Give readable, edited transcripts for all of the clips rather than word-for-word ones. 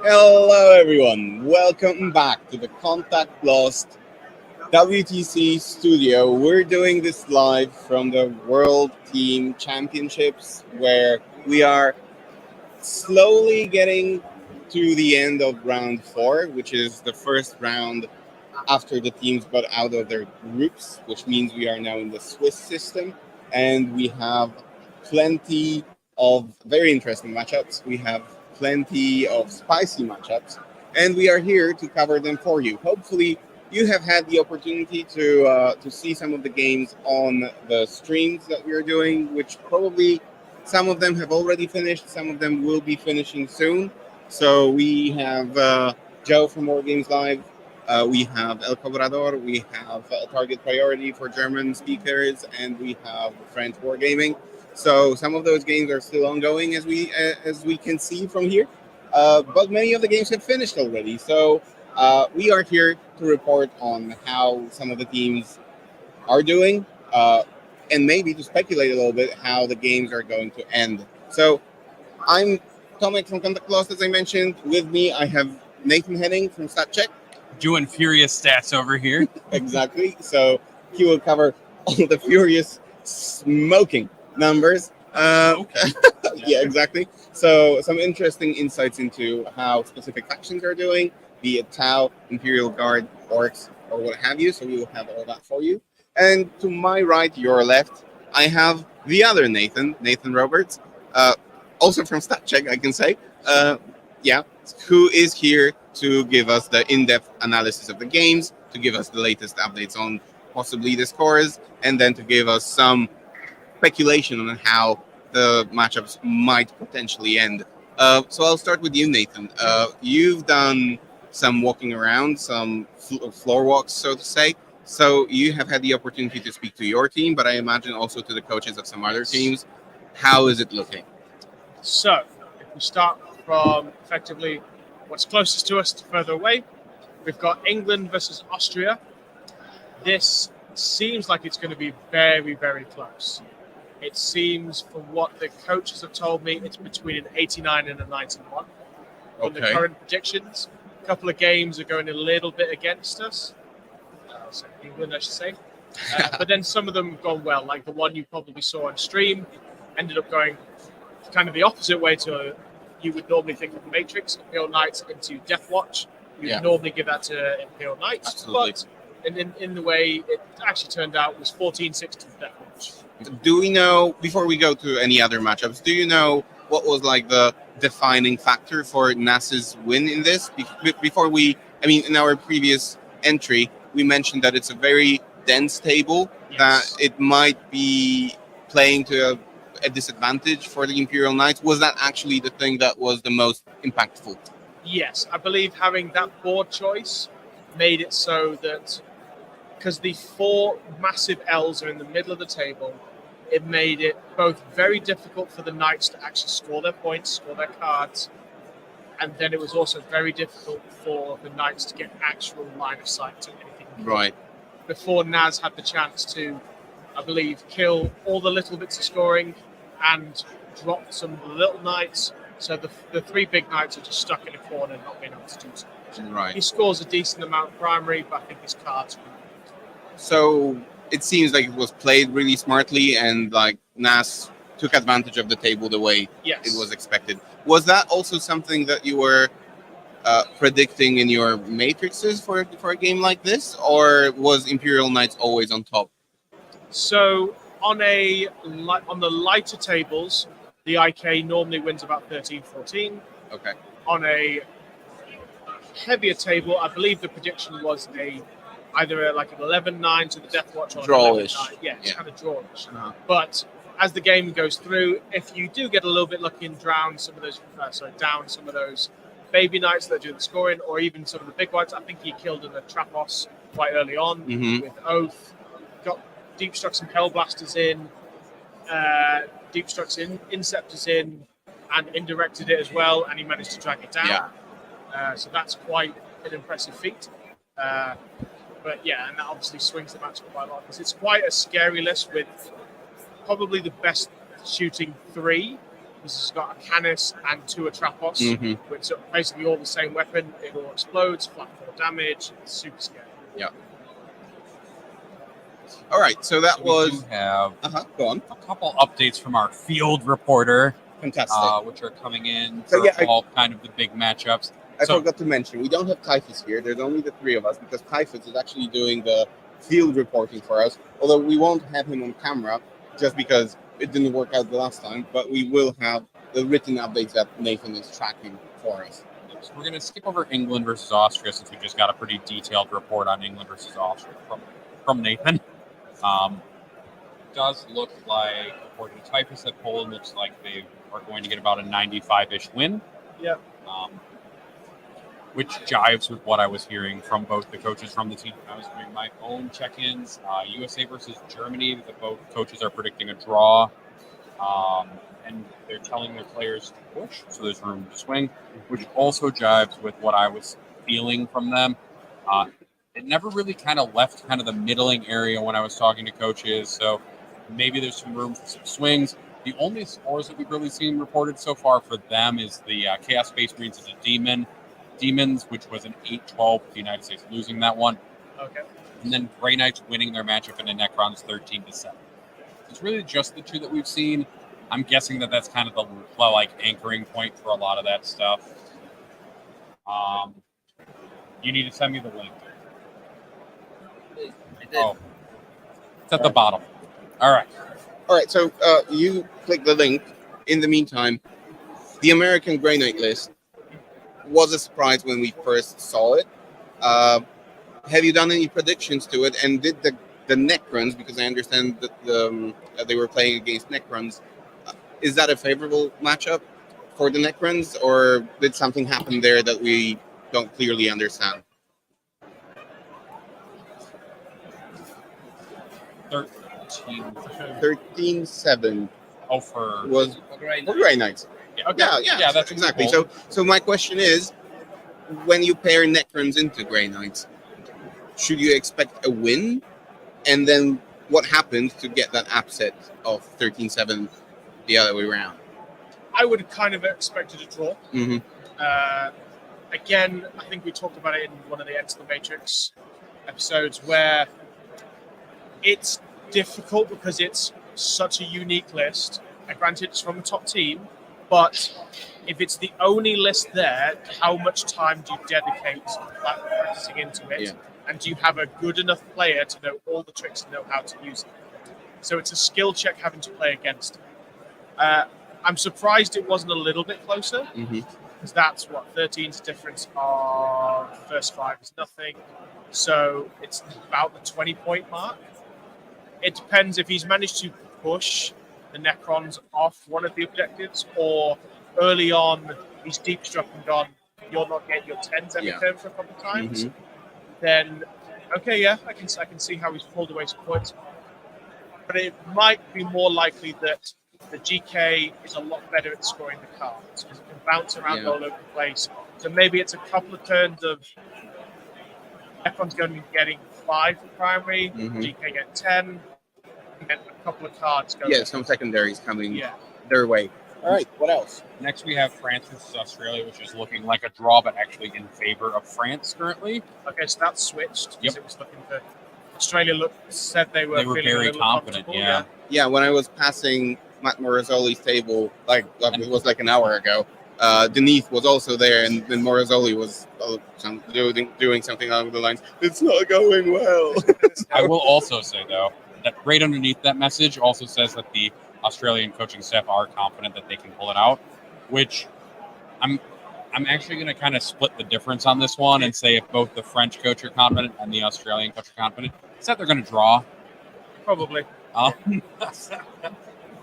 Hello, everyone. Welcome back to the Contact Lost WTC Studio. We're doing this live from the World Team Championships, where we are slowly getting to the end of round four, which is the first round after the teams got out of their groups, which means we are now in the Swiss system, and we have plenty of very interesting matchups. We have plenty of spicy matchups, and we are here to cover them for you. Hopefully, you have had the opportunity to see some of the games on the streams that we are doing, which probably some of them have already finished, some of them will be finishing soon. So we have Joe from War Games Live, we have El Cobrador, we have Target Priority for German speakers, and we have French Wargaming. So some of those games are still ongoing, as we can see from here. But many of the games have finished already. So we are here to report on how some of the teams are doing, and maybe to speculate a little bit how the games are going to end. So I'm Tomek from Contact Lost, as I mentioned. With me, I have Nathan Henning from StatCheck. Doing furious stats over here. Exactly. So he will cover all the furious smoking numbers. Yeah, exactly. So some interesting insights into how specific factions are doing, be it Tau, Imperial Guard, Orcs, or what have you. So we will have all that for you. And to my right, your left, I have the other Nathan, Nathan Roberts, also from StatCheck, I can say. Yeah, who is here to give us the in-depth analysis of the games, to give us the latest updates on possibly the scores, and then to give us some speculation on how the matchups might potentially end. So I'll start with you, Nathan. You've done some walking around, some floor walks, so to say. So you have had the opportunity to speak to your team, but I imagine also to the coaches of some other teams. How is it looking? So, if we start from effectively what's closest to us to further away, we've got England versus Austria. This seems like it's going to be very, very close. It seems, from what the coaches have told me, it's between an 89 and a 91 on the current predictions. A couple of games are going a little bit against us. So England, I should say. But then some of them have gone well, like the one you probably saw on stream ended up going kind of the opposite way to you would normally think of the Matrix, Imperial Knights into Death Watch. You'd normally give that to Imperial Knights. Absolutely. But in the way it actually turned out was 14-6 to Death Watch. Do we know, before we go to any other matchups, do you know what was like the defining factor for NAS's win in this? Before we, I mean, in our previous entry, we mentioned that it's a very dense table, that it might be playing to a disadvantage for the Imperial Knights. Was that actually the thing that was the most impactful? Yes, I believe having that board choice made it so that, because the four massive L's are in the middle of the table, it made it both very difficult for the Knights to actually score their points, score their cards, and then it was also very difficult for the Knights to get actual line of sight to anything. Right. Before Naz had the chance to, I believe, kill all the little bits of scoring and drop some of the little Knights. So the three big Knights are just stuck in a corner, not being able to do so much. Right. He scores a decent amount of primary, but I think his cards were. So it seems like it was played really smartly, and like Nas took advantage of the table the way it was expected. Was that also something that you were predicting in your matrices for a game like this, or was Imperial Knights always on top? So on the lighter tables, the IK normally wins about 13-14. Okay. On a heavier table, I believe the prediction was either like an 11-9 to the Death Watch or drawish. Yeah, it's kind of drawish. But as the game goes through, if you do get a little bit lucky and down some of those baby Knights that do the scoring, or even some of the big ones, I think he killed in a Trapos quite early on with Oath. Got Deep Struck some Hellblasters in, Deep Struck's Inceptors in, and indirected it as well, and he managed to drag it down. So that's quite an impressive feat. But yeah, and that obviously swings the match quite a lot, because it's quite a scary list with probably the best shooting three This has got a Canis and two Atrapos, Mhm. which are basically all the same weapon. It all explodes, flat 4 damage. It's super scary. All right, so that We do was. have Go on. a couple updates from our field reporter, Fantastic. which are coming in So, for yeah, all kind of the big matchups. I so- forgot to mention, we don't have Typhus here. There's only the three of us because Typhus is actually doing the field reporting for us. Although we won't have him on camera just because it didn't work out the last time, but we will have the written updates that Nathan is tracking for us. So we're going to skip over England versus Austria since we just got a pretty detailed report on England versus Austria from Nathan. Does look like, according to Typhus, that Poland looks like they are going to get about a 95-ish win. Yep. Which jives with what I was hearing from both the coaches from the team. I was doing my own check-ins. USA versus Germany, the both coaches are predicting a draw. And they're telling their players to push, so there's room to swing, which also jives with what I was feeling from them. It never really kind of left kind of the middling area when I was talking to coaches, so maybe there's some room for some swings. The only scores that we've really seen reported so far for them is the Chaos Space Marines is a Demons, which was an 8-12 with the United States losing that one. Okay. And then Grey Knights winning their matchup in the Necrons 13-7. It's really just the two that we've seen. I'm guessing that that's kind of the anchoring point for a lot of that stuff. You need to send me the link. Oh, it's at the bottom. All right. So you click the link. In the meantime, the American Grey Knight list was a surprise when we first saw it. Have you done any predictions to it? And did the Necrons, because I understand that they were playing against Necrons, is that a favorable matchup for the Necrons, or did something happen there that we don't clearly understand? 13-7 was for Grey Knights. Yeah, that's exactly. Cool. So my question is, when you pair Necrons into Grey Knights, should you expect a win? And then what happens to get that upset of 13-7 the other way around? I would have kind of expected a draw. Mm-hmm. Again, I think we talked about it in one of the Enter the Matrix episodes where it's difficult because it's such a unique list. And granted, it's from a top team, but if it's the only list there, how much time do you dedicate to practicing into it? Yeah. And do you have a good enough player to know all the tricks and know how to use it? So it's a skill check having to play against it. I'm surprised it wasn't a little bit closer, because that's what 13's difference on first 5 is nothing. So it's about the 20-point mark. It depends if he's managed to push the Necrons off one of the objectives, or early on he's deep struck and gone, you're not getting your 10s every turn for a couple of times. Then okay, yeah, I can see how he's pulled away some points. But it might be more likely that the GK is a lot better at scoring the cards because it can bounce around all over the place. So maybe it's a couple of turns of Necron's going to be getting 5 for primary, GK get 10, and get a couple of cards going. Yeah, some secondaries coming their way. All right, what else? Next, we have France versus Australia, which is looking like a draw, but actually in favor of France currently. Okay, so that's switched. Yep. It was looking for Australia. Said they were very confident. Yeah. When I was passing Matt Morozoli's table, it was like an hour ago, Denise was also there, and then Morozoli was doing something along the lines, "It's not going well." I will also say though that right underneath that message also says that the Australian coaching staff are confident that they can pull it out, which I'm actually going to kind of split the difference on this one and say if both the French coach are confident and the Australian coach are confident, it's that they're going to draw. Probably. I'm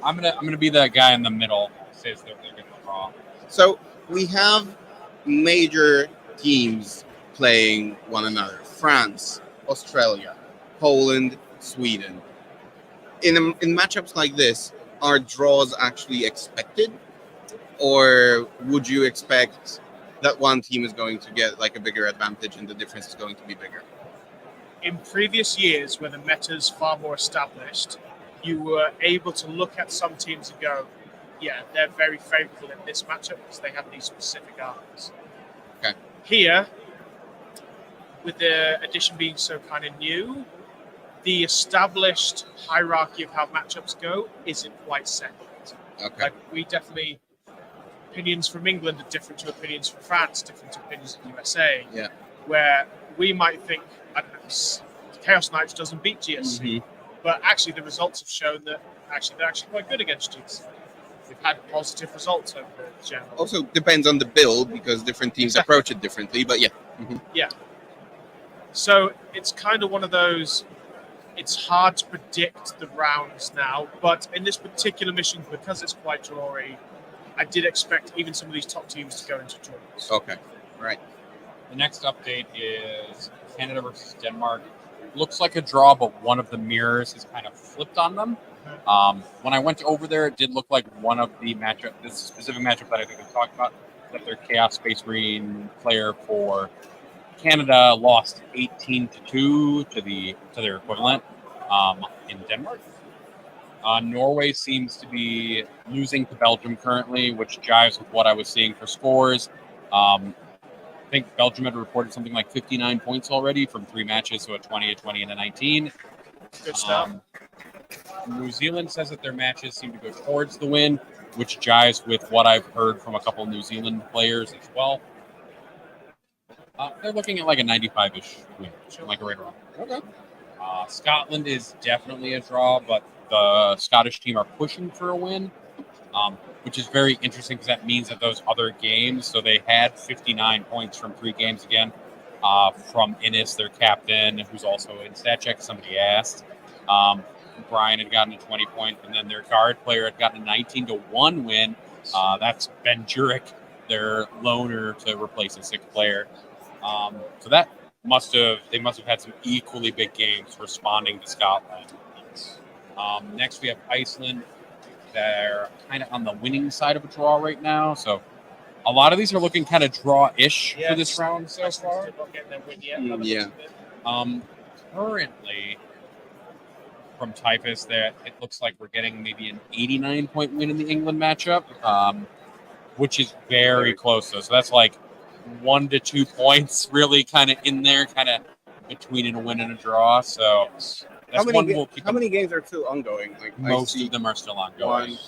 gonna be the guy in the middle who says they're going to draw. So we have major teams playing one another: France, Australia, Poland, Sweden. In matchups like this, are draws actually expected, or would you expect that one team is going to get like a bigger advantage and the difference is going to be bigger? In previous years, where the meta's far more established, you were able to look at some teams and go, yeah, they're very favourable in this matchup because they have these specific arms. Okay. Here, with the addition being so kind of new, the established hierarchy of how matchups go isn't quite set yet. Okay. Like, we definitely, opinions from England are different to opinions from France, different to opinions from the USA. Yeah. Where we might think, I don't know, Chaos Knights doesn't beat GSC, but actually the results have shown that they're actually quite good against GSC. They've had positive results over the general. Also depends on the build because different teams approach it differently, but yeah. Yeah. So it's kind of one of those, it's hard to predict the rounds now, but in this particular mission, because it's quite drawy, I did expect even some of these top teams to go into draws. Okay. Right. The next update is Canada versus Denmark. Looks like a draw, but one of the mirrors is kind of flipped on them. When I went over there, it did look like one of the matchup, this specific matchup that I think we talked about, that their Chaos Space Marine player for Canada lost 18-2 to their equivalent in Denmark. Norway seems to be losing to Belgium currently, which jives with what I was seeing for scores. I think Belgium had reported something like 59 points already from 3 matches, so a 20, a 20, and a 19. Good stuff. New Zealand says that their matches seem to go towards the win, which jives with what I've heard from a couple of New Zealand players as well. They're looking at like a 95-ish win, like a right around. Okay. Scotland is definitely a draw, but the Scottish team are pushing for a win, which is very interesting because that means that those other games, so they had 59 points from 3 games again, from Innes, their captain, who's also in stat check, somebody asked. Brian had gotten a 20-point, and then their guard player had gotten a 19-1 win. That's Ben Jurek, their loaner, to replace a 6th player. So that they must have had some equally big games responding to Scotland. Next, we have Iceland. They're kind of on the winning side of a draw right now, so a lot of these are looking kind of draw-ish for this round so far. Yeah. Currently, from Typhus, that it looks like we're getting maybe an 89-point win in the England matchup, which is very close. So that's like 1 to 2 points, really kind of in there, kind of between a win and a draw. So that's how many games are still ongoing? Like most of them are still ongoing. 1,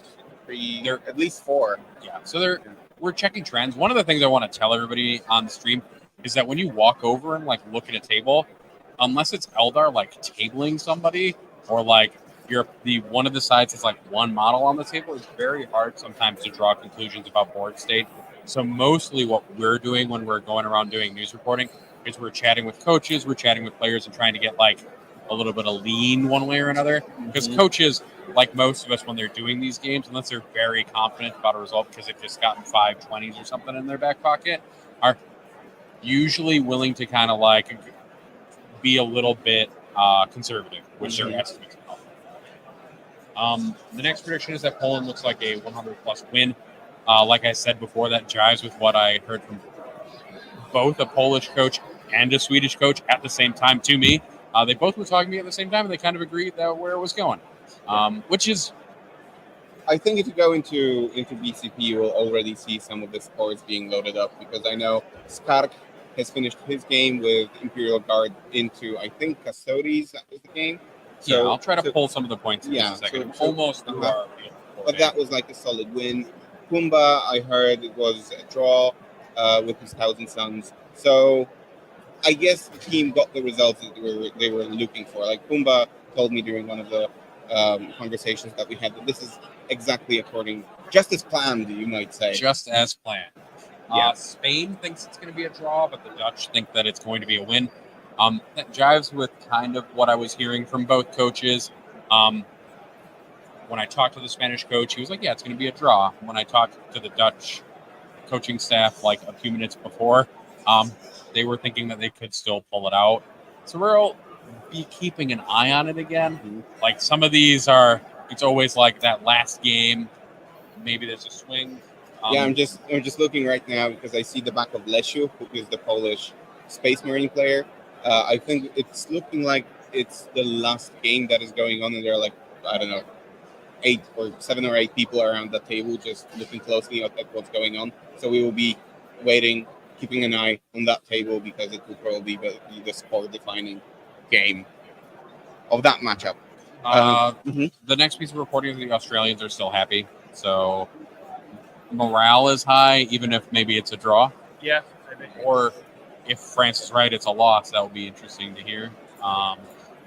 3, They're at least 4. Yeah. So we're checking trends. One of the things I want to tell everybody on the stream is that when you walk over and like look at a table, unless it's Eldar like tabling somebody, or like one of the sides is like one model on the table, it's very hard sometimes to draw conclusions about board state. So mostly what we're doing when we're going around doing news reporting is we're chatting with coaches, we're chatting with players, and trying to get like a little bit of lean one way or another. Because coaches, like most of us when they're doing these games, unless they're very confident about a result because they've just gotten 5 20s or something in their back pocket, are usually willing to kind of like be a little bit conservative with their estimates. The next prediction is that Poland looks like a 100-plus win. Like I said before, that jives with what I heard from both a Polish coach and a Swedish coach at the same time to me. They both were talking to me at the same time, and they kind of agreed that where it was going, which is... I think if you go into BCP, you will already see some of the scores being loaded up, because I know Skark has finished his game with Imperial Guard into, I think, Custodes. That was the game. So, I'll try to pull some of the points in just a second. Almost through our field. But that was like a solid win. Pumba, I heard it was a draw with his Thousand Suns. So I guess the team got the results that they were looking for. Like Pumba told me during one of the conversations that we had that this is exactly just as planned, you might say. Just as planned. Yeah. Spain thinks it's going to be a draw, but the Dutch think that it's going to be a win. That jives with kind of what I was hearing from both coaches. When I talked to the Spanish coach, he was like, yeah, it's going to be a draw. When I talked to the Dutch coaching staff like a few minutes before, they were thinking that they could still pull it out. So we'll be keeping an eye on it again. Mm-hmm. Like some of these it's always like that last game. Maybe there's a swing. I'm just looking right now because I see the back of Lesiu, who is the Polish Space Marine player. I think it's looking like it's the last game that is going on, and they're like, I don't know, seven or eight people around the table just looking closely at what's going on. So we will be waiting, keeping an eye on that table because it will probably be the score-defining game of that matchup. The next piece of reporting is the Australians are still happy, so morale is high, even if maybe it's a draw. Yeah. Or if France is right, it's a loss. That would be interesting to hear.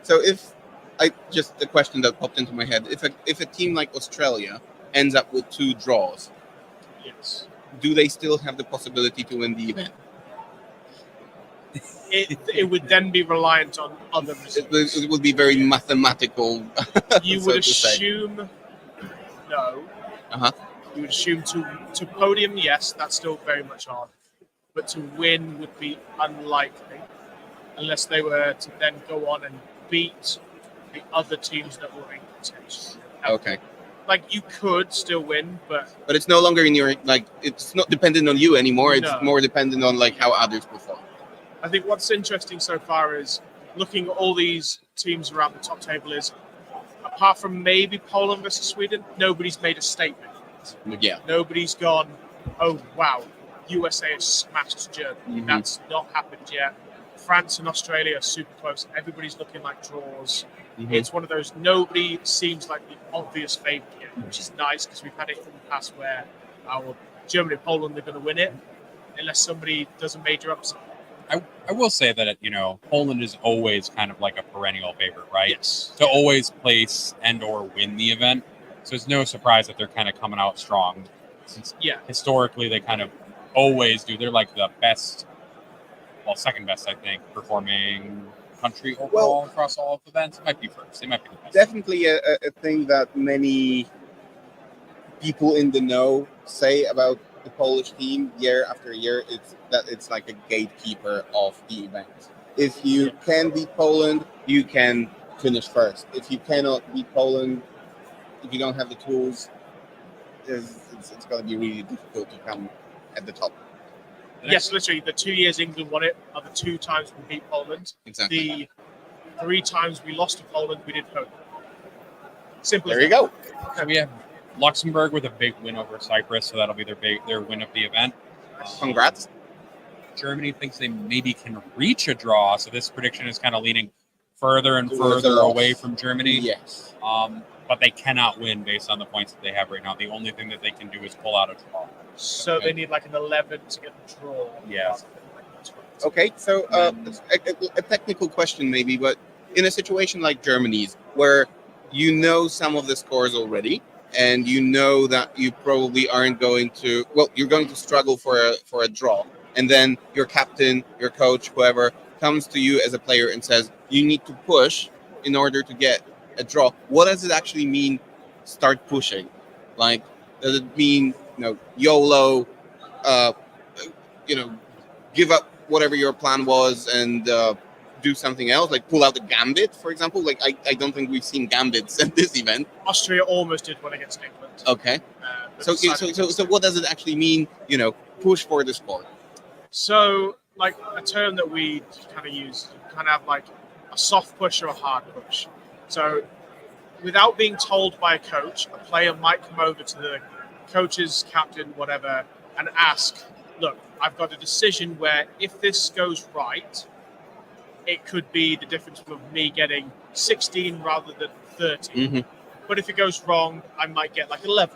So just a question that popped into my head: if a team like Australia ends up with 2 draws, Yes. do they still have the possibility to win the event? It would then be reliant on other results. It would be very mathematical. You so would to say. assume no. Uh-huh. You would assume to podium, yes, that's still very much hard. But to win would be unlikely unless they were to then go on and beat the other teams that were in contention. Okay. Like you could still win, but it's no longer in your it's not dependent on you anymore. It's No. more dependent on how others perform. I think what's interesting so far is looking at all these teams around the top table is, apart from maybe Poland versus Sweden, nobody's made a statement. Yeah. Nobody's gone, oh, wow, USA has smashed Germany. Mhm. That's not happened yet. France and Australia are super close. Everybody's looking like draws. Mhm. It's one of those, nobody seems like the obvious favourite yet, which is nice because we've had it in the past where Germany and Poland are going to win it unless somebody does a major upset. I will say that, Poland is always kind of like a perennial favorite, right? Yes. To always place and or win the event. So it's no surprise that they're kind of coming out strong. Since historically they kind of always do. They're like the best, second best, I think, performing country overall across all events. It might be first. They might be the best. Definitely a thing that many people in the know say about the Polish team year after year. It's like a gatekeeper of the event. If you can beat Poland, you can finish first. If you cannot beat Poland, if you don't have the tools, it's going to be really difficult to come at the top. Yes, literally, the 2 years England won it are the 2 times we beat Poland. Exactly. The 3 times we lost to Poland, we did podium. Simple. There you go. So we have Luxembourg with a big win over Cyprus, so that'll be their win of the event. Congrats. Germany thinks they maybe can reach a draw, so this prediction is kind of leaning further and Towards further the loss. away from Germany. Yes. But they cannot win based on the points that they have right now. The only thing that they can do is pull out a draw. So they need like an 11 to get the draw. Yeah. Okay, so a technical question maybe, but in a situation like Germany's, where some of the scores already, and that you probably aren't going to, you're going to struggle for a draw, and then your captain, your coach, whoever, comes to you as a player and says, you need to push in order to get a draw. What does it actually mean, start pushing? Like, does it mean, YOLO, give up whatever your plan was and do something else, like pull out the gambit, for example? Like, I don't think we've seen gambits at this event. Austria almost did one against England. Okay. So what does it actually mean, push for the score? So, like, a term that we kind of use, kind of have like a soft push or a hard push. So, without being told by a coach, a player might come over to the coach's captain, whatever, and ask, look, I've got a decision where if this goes right, it could be the difference of me getting 16 rather than 30. Mm-hmm. But if it goes wrong, I might get like 11.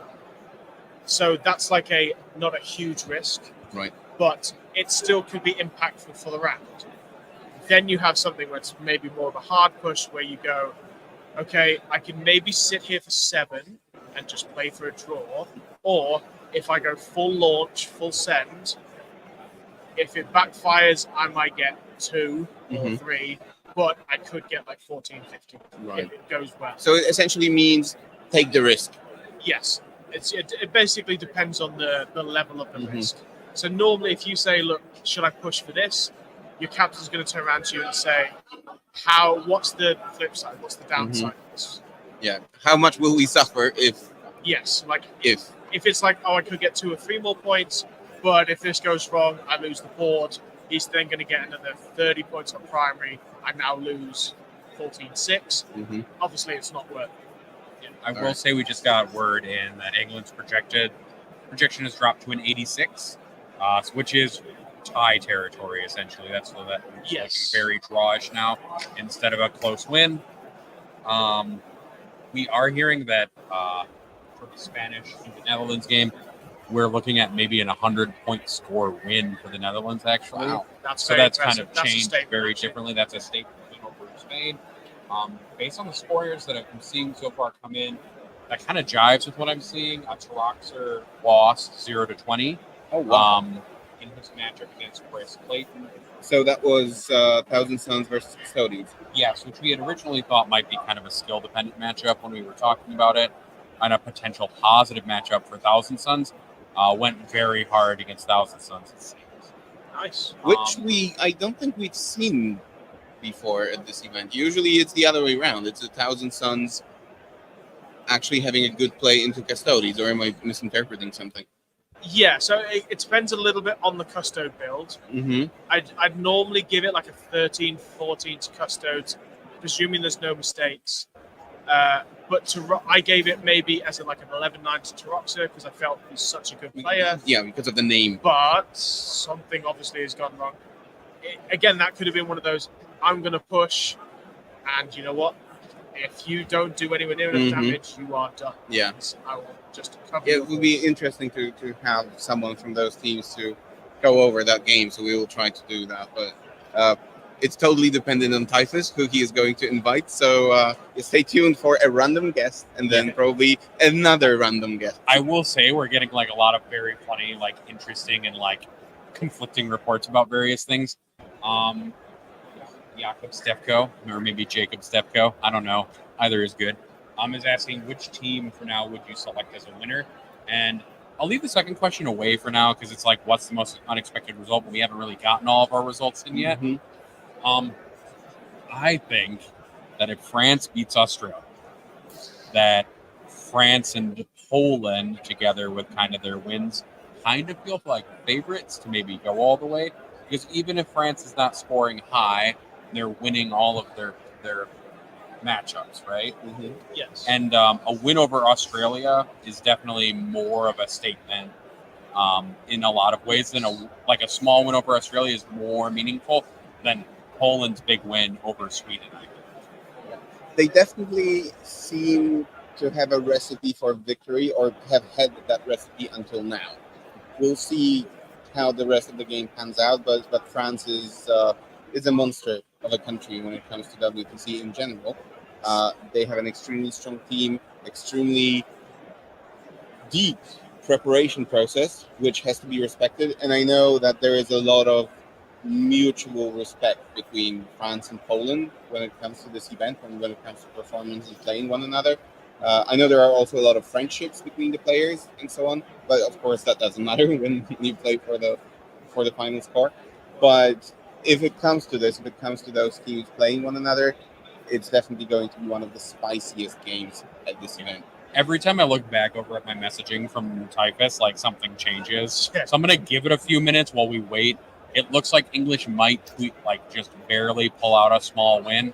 So that's like not a huge risk. Right. But it still could be impactful for the round. Then you have something where it's maybe more of a hard push where you go, okay, I can maybe sit here for 7 and just play for a draw. Or if I go full launch, full send, if it backfires, I might get 2 or 3, but I could get like 14, 15 if it goes well. So it essentially means take the risk. Yes. It basically depends on the level of the risk. So normally if you say, look, should I push for this? Your captain's going to turn around to you and say, what's the flip side? What's the downside of this? Yeah. How much will we suffer if... Yes. Like if it's like, I could get 2 or 3 more points, but if this goes wrong, I lose the board. He's then going to get another 30 points on primary. I now lose 14-6. Obviously, it's not worth it. I will say we just got word in that England's projection has dropped to an 86, which is tie territory essentially. That's so that it's looking very drawish now instead of a close win. We are hearing that for the Spanish and the Netherlands game, we're looking at maybe an 100-point score win for the Netherlands. Actually, Wow. That's so that's impressive. kind of That's changed very differently. That's a statement win over Spain. Based on the scorers that I'm seeing so far come in, that kind of jives with what I'm seeing. Taroxer lost 0-20. Oh, wow. In his matchup against Chris Clayton. So that was Thousand Suns versus Custodians. Yes, which we had originally thought might be kind of a skill-dependent matchup when we were talking about it, and a potential positive matchup for Thousand Suns. Went very hard against Thousand Suns, it seems. Nice. Which I don't think we've seen before at this event. Usually it's the other way around. It's a Thousand Suns actually having a good play into Custodies, or am I misinterpreting something? Yeah, so it depends a little bit on the custode build. Mm-hmm. I'd normally give it like a 13-14 to custodes, presuming there's no mistakes. But I gave it maybe as like an 11-9 to Taroxer because I felt he's such a good player. Yeah, because of the name. But something obviously has gone wrong. Again, that could have been one of those, I'm going to push, and you know what? If you don't do anywhere near enough damage, you are done. Yeah. I will just cover It would be interesting to have someone from those teams to go over that game, so we will try to do that. But it's totally dependent on Typhus, who he is going to invite. So stay tuned for a random guest, and then probably another random guest. I will say we're getting like a lot of very funny, like interesting and like conflicting reports about various things. Jakob Stefko, or maybe Jacob Stefko, I don't know. Either is good. Is asking which team for now would you select as a winner? And I'll leave the second question away for now because it's like, what's the most unexpected result? But we haven't really gotten all of our results in yet. I think that if France beats Austria, that France and Poland together with kind of their wins kind of feel like favorites to maybe go all the way. Because even if France is not scoring high, they're winning all of their matchups, right? Yes. And a win over Australia is definitely more of a statement in a lot of ways than a small win over Australia is more meaningful than Poland's big win over Sweden, I think. They definitely seem to have a recipe for victory, or have had that recipe until now. We'll see how the rest of the game pans out, but France is a monster of a country when it comes to WTC in general. They have an extremely strong team, extremely deep preparation process, which has to be respected. And I know that there is a lot of mutual respect between France and Poland when it comes to this event and when it comes to performance and playing one another. I know there are also a lot of friendships between the players and so on, but of course that doesn't matter when you play for the final score. But if it comes to this, if it comes to those teams playing one another, it's definitely going to be one of the spiciest games at this event. Every time I look back over at my messaging from Typhus, like something changes. So I'm going to give it a few minutes while we wait. It looks like English might tweet, like just barely pull out a small win.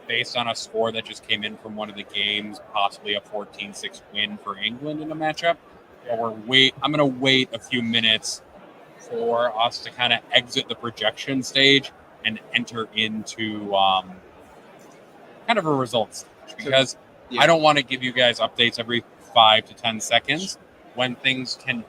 Based on a score that just came in from one of the games, possibly a 14-6 win for England in a matchup. But I'm going to wait a few minutes for us to kind of exit the projection stage and enter into kind of a results stage, because I don't want to give you guys updates every 5 to 10 seconds when things can,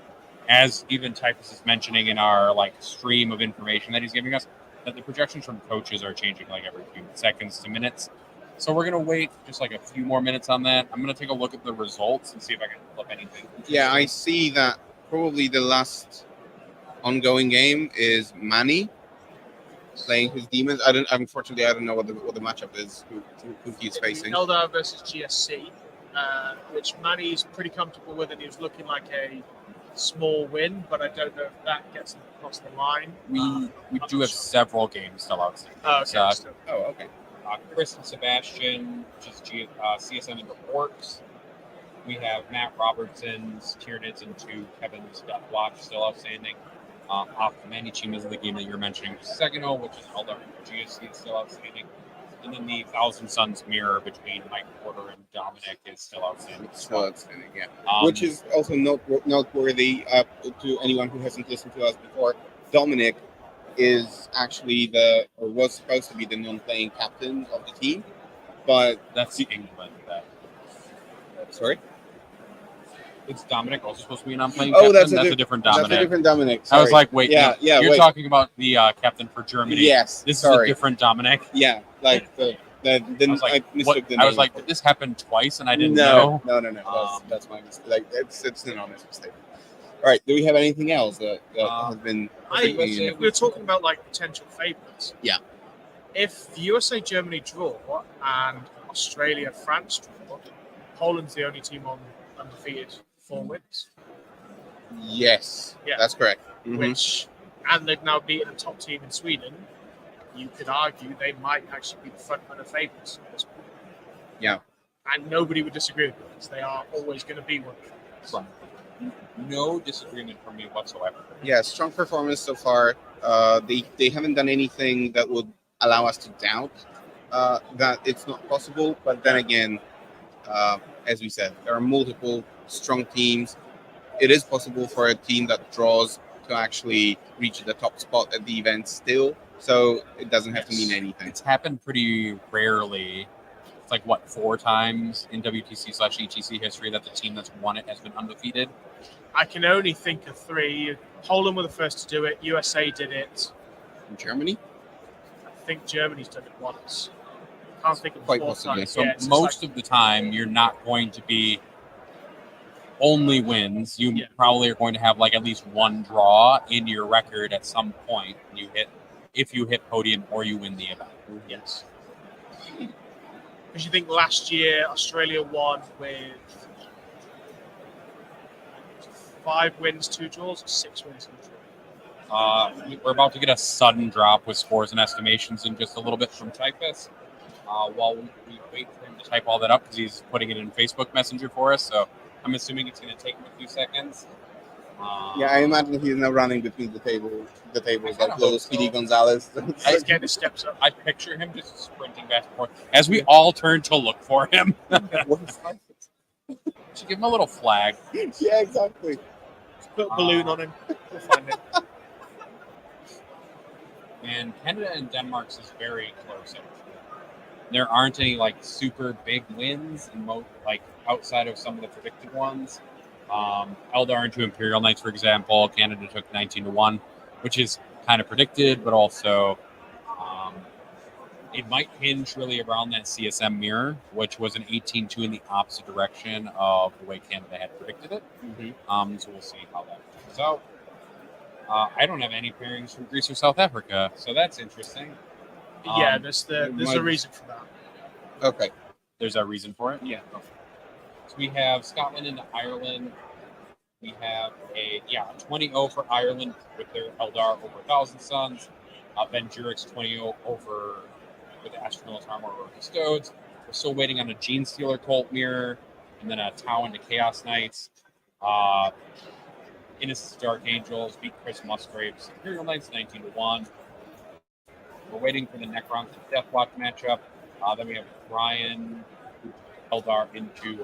as even Typhus is mentioning in our like stream of information that he's giving us, that the projections from coaches are changing like every few seconds to minutes. So we're going to wait just like a few more minutes on that. I'm going to take a look at the results and see if I can flip anything. Yeah, I see that probably the last ongoing game is Manny playing his demons. Unfortunately, I don't know what the matchup is, who he's facing. Eldar versus GSC, which Manny's pretty comfortable with, and he was looking like a small win, but I don't know if that gets him across the line. We do have several games still outstanding. Okay. Chris and Sebastian, which is CSM and Orcs. We have Matt Robertson's Tyranids and 2 Kevin's Death Watch still outstanding. Many Chimas of the game that you're mentioning, Segano, which is Eldar and GSC, still outstanding. And then the Thousand Suns mirror between Mike Porter and Dominic is still outstanding. Still outstanding, yeah. Um, Which is also noteworthy to anyone who hasn't listened to us before. Dominic is actually was supposed to be the non-playing captain of the team, but that's England. sorry. It's Dominic also supposed to be a non-playing Oh, captain? that's a different Dominic. That's a different Dominic. I was Sorry. like, wait, yeah, no, yeah. you're wait. talking about the captain for Germany. Yes. This sorry. is a different Dominic. Yeah, like I mistook the name. I was like, did this happen twice and I didn't know? No. That's my mistake. Like it's an honest mistake. All right. Do we have anything else that has been? If we're talking about like potential favourites. Yeah. If USA Germany draw and Australia France draw, Poland's the only team on undefeated 4 wins. Yes. Yeah. That's correct. And they've now beaten a top team in Sweden. You could argue they might actually be the front runner favourites at this point. Yeah. And nobody would disagree with this. They are always going to be one. No disagreement from me whatsoever. Yeah, strong performance so far. They haven't done anything that would allow us to doubt that it's not possible. But then again, as we said, there are multiple strong teams. It is possible for a team that draws to actually reach the top spot at the event still. So it doesn't have to mean anything. It's happened pretty rarely. It's like, 4 times in WTC/ETC history that the team that's won it has been undefeated? I can only think of 3. Poland were the first to do it. USA did it. In Germany? I think Germany's done it once. Can't think of Quite 4 possibly. times. So Yeah, it's most of the time, you're not going to be only wins. You probably are going to have at least 1 draw in your record at some point. If you hit podium or you win the event. Yes. Because you think last year Australia won with 5 wins, 2 draws, or 6 wins, 2 draws? We're about to get a sudden drop with scores and estimations in just a little bit from Typus. While we wait for him to type all that up, because he's putting it in Facebook Messenger for us, so I'm assuming it's going to take him a few seconds. Yeah, I imagine he's now running between the tables like little Speedy so. Gonzalez. He's getting his steps up. I picture him just sprinting back and forth as we all turn to look for him. Should give him a little flag. Yeah, exactly. Just put a balloon on him. We'll find him. And Canada and Denmark's is very close. There aren't any super big wins in outside of some of the predicted ones. Eldar into Imperial Knights, for example, Canada took 19-1, which is kind of predicted, but also it might hinge really around that CSM mirror, which was an 18-2 in the opposite direction of the way Canada had predicted it. So we'll see how that turns out. I don't have any pairings from Greece or South Africa, so that's interesting. Yeah, there's a reason for that. Okay. There's a reason for it? Yeah. Okay. So we have Scotland into Ireland. We have a 20-0 for Ireland with their Eldar over 1,000 Suns. Ben Jurek's 20-0 over with Astronauts Armor over Custodes. We're still waiting on a Gene Stealer Colt mirror, and then a Tau into Chaos Knights. Innocence Dark Angels beat Chris Musgrave's Imperial Knights 19-1. We're waiting for the Necrons and Deathwatch matchup. Then we have Ryan Eldar into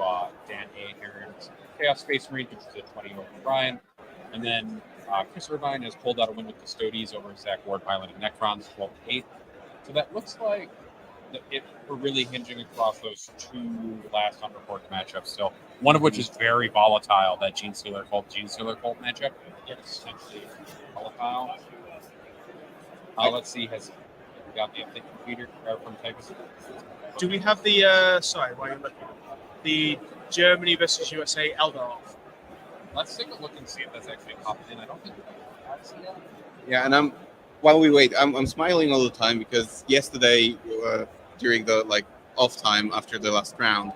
Dan A. Heron's Chaos Space Marine, which is a 20 over Ryan. And then Chris Irvine has pulled out a win with Custodes over Zach Ward piloting Necrons 12-8. So that looks like we're really hinging across those 2 last unreported matchups still. One of which is very volatile, that Gene Stealer Colt matchup. It's essentially volatile. Let's see, has we got the update computer from Typus? Do we have the while you're looking, the Germany versus USA Eldar? Let's take a look and see if that's actually popped in. I don't think I've seen that. Yeah, and while we wait, I'm smiling all the time because yesterday during the off time after the last round,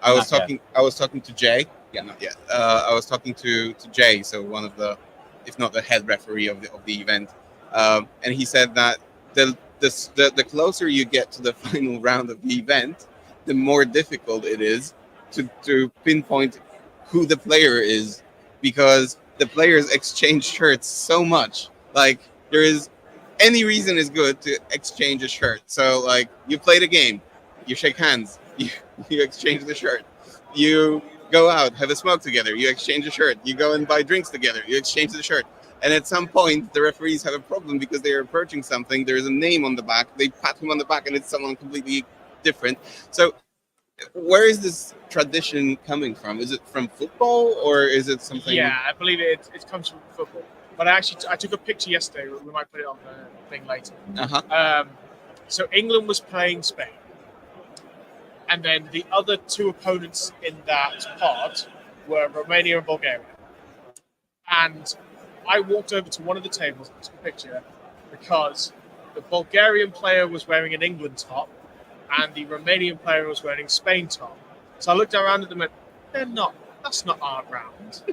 I was talking to Jay. Yeah, not yet. I was talking to Jay, so one of the, if not the head referee of the event, and he said that the closer you get to the final round of the event, the more difficult it is to pinpoint who the player is, because the players exchange shirts so much. There is any reason is good to exchange a shirt. So like you play the game, you shake hands, you exchange the shirt. You go out, have a smoke together, you exchange a shirt. You go and buy drinks together, you exchange the shirt. And at some point, the referees have a problem because they are approaching something. There's a name on the back. They pat him on the back, and it's someone completely different. So, where is this tradition coming from? Is it from football, or is it something? Yeah, I believe it comes from football. But I took a picture yesterday. We might put it on the thing later. So England was playing Spain, and then the other two opponents in that pod were Romania and Bulgaria. And I walked over to one of the tables and took a picture because the Bulgarian player was wearing an England top and the Romanian player was wearing a Spain top. So I looked around at them and went, that's not our round.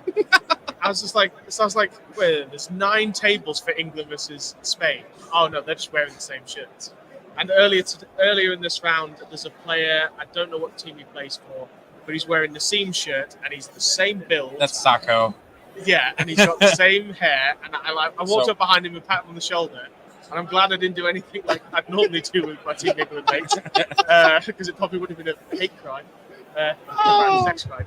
I was like, wait, there's 9 tables for England versus Spain. Oh no, they're just wearing the same shirts. And earlier in this round, there's a player, I don't know what team he plays for, but he's wearing the same shirt and he's the same build. That's Sacco. Yeah, and he's got the same hair. And I walked up behind him and pat him on the shoulder. And I'm glad I didn't do anything like I'd normally do with my Team England mates, because it probably would have been a hate crime, a sex crime.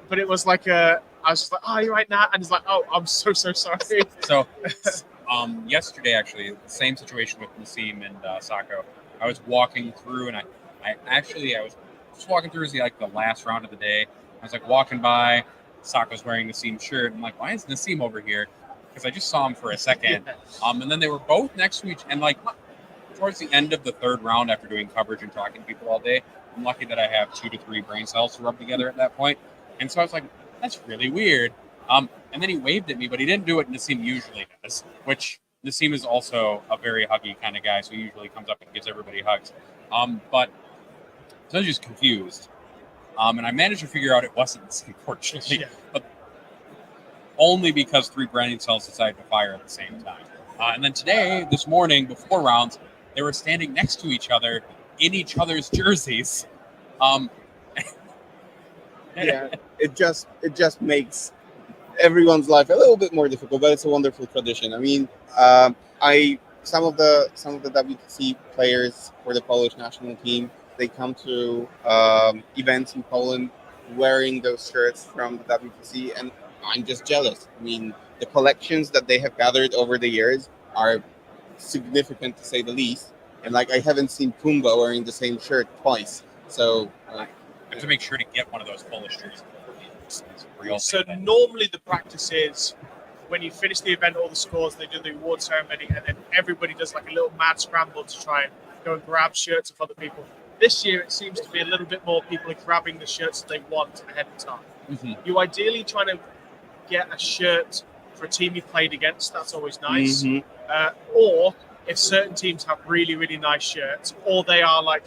But it was like I was just like, oh, you're right now, and he's like, oh, I'm so sorry. So, yesterday actually, the same situation with Nassim and Sacco. I was walking through, and I was just walking through like the last round of the day. I was like walking by. Sacco's wearing Nassim's shirt. I'm like, why is Nassim over here? Because I just saw him for a second. And then they were both next to each, and like towards the end of the third round, after doing coverage and talking to people all day, I'm lucky that I have 2 to 3 brain cells to rub together at that point. And so I was like, that's really weird. And then he waved at me, but he didn't do what Nassim usually does, which Nassim is also a very huggy kind of guy, so he usually comes up and gives everybody hugs. But so I was just confused. And I managed to figure out it wasn't Nassim, fortunately, but only because 3 brain cells decided to fire at the same time. And then today, this morning, before rounds, they were standing next to each other in each other's jerseys. Yeah, it just makes everyone's life a little bit more difficult, but it's a wonderful tradition. I mean, some of the WTC players for the Polish national team, they come to events in Poland wearing those shirts from the WTC, and I'm just jealous. I mean, the collections that they have gathered over the years are significant to say the least. And like, I haven't seen Pumba wearing the same shirt twice. So I have to make sure to get one of those Polish shirts. So normally the practice is when you finish the event, all the scores, they do the award ceremony, and then everybody does like a little mad scramble to try and go and grab shirts of other people. This year, it seems to be a little bit more people are grabbing the shirts that they want ahead of time. Mm-hmm. You ideally trying to get a shirt for a team you played against. That's always nice. Mm-hmm. Or if certain teams have really, really nice shirts, or they are like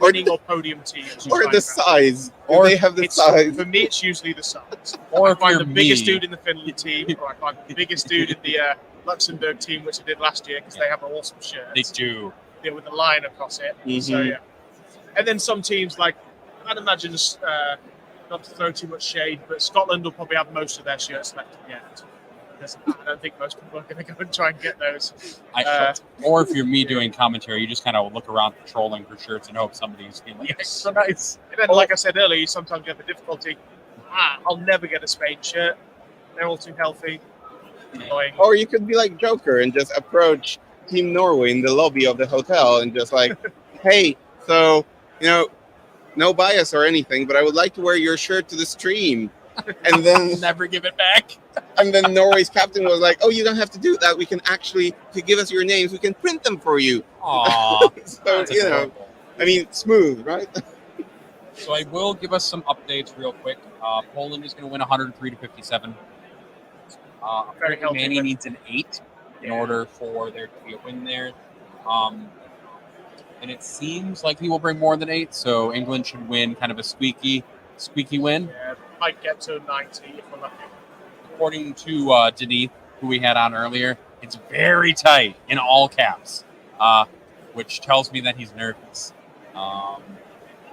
winning or podium teams. Or the size. Or they have the size. For me, it's usually the size. Or I find the biggest dude in the Finland team, or I find the biggest dude in the Luxembourg team, which I did last year, because they have an awesome shirt. They do. Yeah, with the line across it. Mm-hmm. So, yeah. And then some teams, like, I'd imagine, not to throw too much shade, but Scotland will probably have most of their shirts left to get. I don't think most people are going to go and try and get those. Or if you're me doing commentary, you just kind of look around patrolling for shirts and hope somebody's feeling extra nice. And then, like I said earlier, you sometimes have the difficulty. I'll never get a Spain shirt. They're all too healthy. Annoying. Or you could be like Joker and just approach Team Norway in the lobby of the hotel and just like, hey, so, no bias or anything, but I would like to wear your shirt to the stream. And then never give it back. And then Norway's captain was like, oh, you don't have to do that. We can actually, if you give us your names, we can print them for you. Aww. So, I mean, smooth, right? So I will give us some updates real quick. Poland is going to win 103-57. Manny needs an 8 in order for there to be a win there. And it seems like he will bring more than 8, so England should win kind of a squeaky win. Yeah, might get to 90 if we're lucky. According to Denise, who we had on earlier, it's very tight in all caps, which tells me that he's nervous.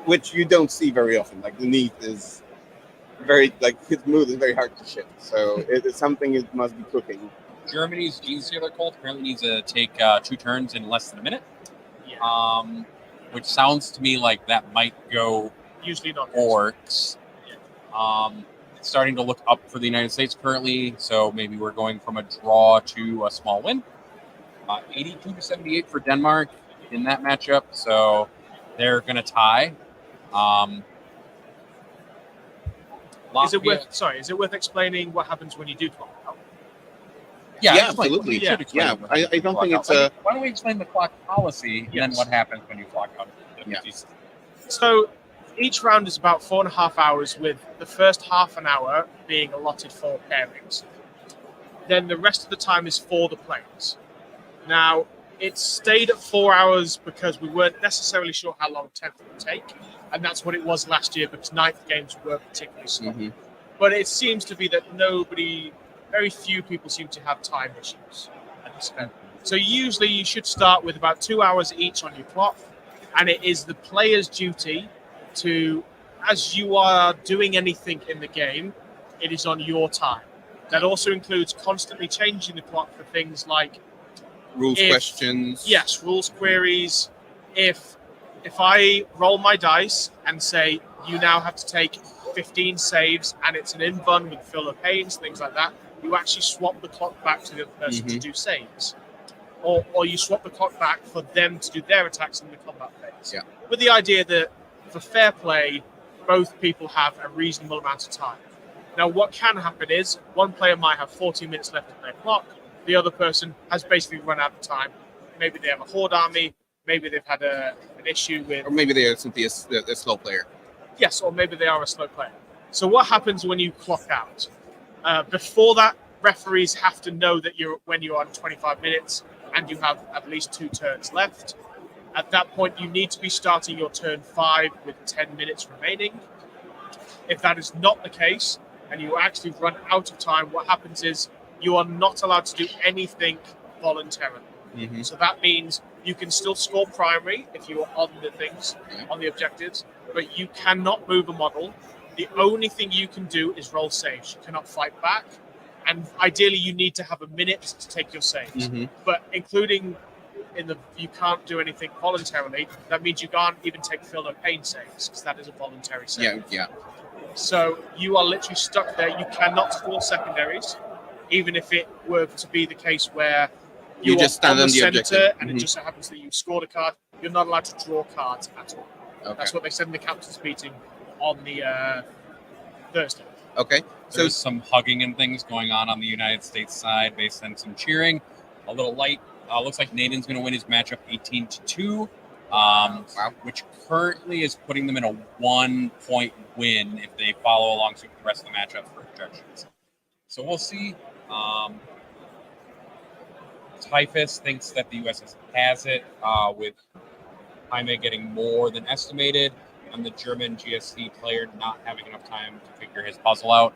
Which you don't see very often. Like, Denise is very, like, his mood is very hard to shift. So it's something it must be cooking. Germany's Gene Stealer Colt apparently needs to take 2 turns in less than a minute, Yeah. which sounds to me like that might go Usually not. Orcs. It's starting to look up for the United States currently, so maybe we're going from a draw to a small win. 82-78 for Denmark in that matchup, so they're going to tie. Is it worth explaining what happens when you do clock out? Yeah, absolutely. We should explain Yeah, what happens I when don't you think clock it's out. Why don't we explain the clock policy and then Yes. what happens when you clock out? Yeah. So each round is about 4.5 hours, with the first half an hour being allotted for pairings. Then the rest of the time is for the players. Now, it stayed at 4 hours because we weren't necessarily sure how long 10th would take, and that's what it was last year because 9th games were particularly slow. Mm-hmm. But it seems to be that very few people seem to have time issues at this event. So usually you should start with about 2 hours each on your clock, and it is the player's duty to, as you are doing anything in the game, it is on your time. That also includes constantly changing the clock for things like Questions. Yes, rules queries. If I roll my dice and say you now have to take 15 saves and it's an invuln with filler pains, things like that, you actually swap the clock back to the other person to do saves. Or you swap the clock back for them to do their attacks in the combat phase. Yeah. With the idea that for fair play, both people have a reasonable amount of time. Now, what can happen is one player might have 40 minutes left on their clock. The other person has basically run out of time. Maybe they have a horde army. Maybe they've had an issue with... Or maybe they are simply a slow player. Yes, or maybe they are a slow player. So what happens when you clock out? Before that, referees have to know that when you're on 25 minutes and you have at least 2 turns left. At that point, you need to be starting your turn 5 with 10 minutes remaining. If that is not the case, and you actually run out of time, what happens is you are not allowed to do anything voluntarily. Mm-hmm. So that means you can still score primary if you are on the things, on the objectives, but you cannot move a model. The only thing you can do is roll saves. You cannot fight back. And ideally, you need to have a minute to take your saves. Mm-hmm. But including you can't do anything voluntarily, that means you can't even take filler pain saves, because that is a voluntary save. Yeah. So you are literally stuck there. You cannot score secondaries, even if it were to be the case where you just stand on on the the center objective. and Mhm. it just so happens that you scored a card. You're not allowed to draw cards at all. Okay. That's what they said in the captain's meeting on the Thursday. Okay. So There's some hugging and things going on the United States side based on some cheering. A little light. Looks like Nathan's going to win his matchup 18-2, which currently is putting them in a 1-point win if they follow along with the rest of the matchup for projections. So we'll see. Typhus thinks that the U.S. has it, with Jaime getting more than estimated, and the German GSC player not having enough time to figure his puzzle out.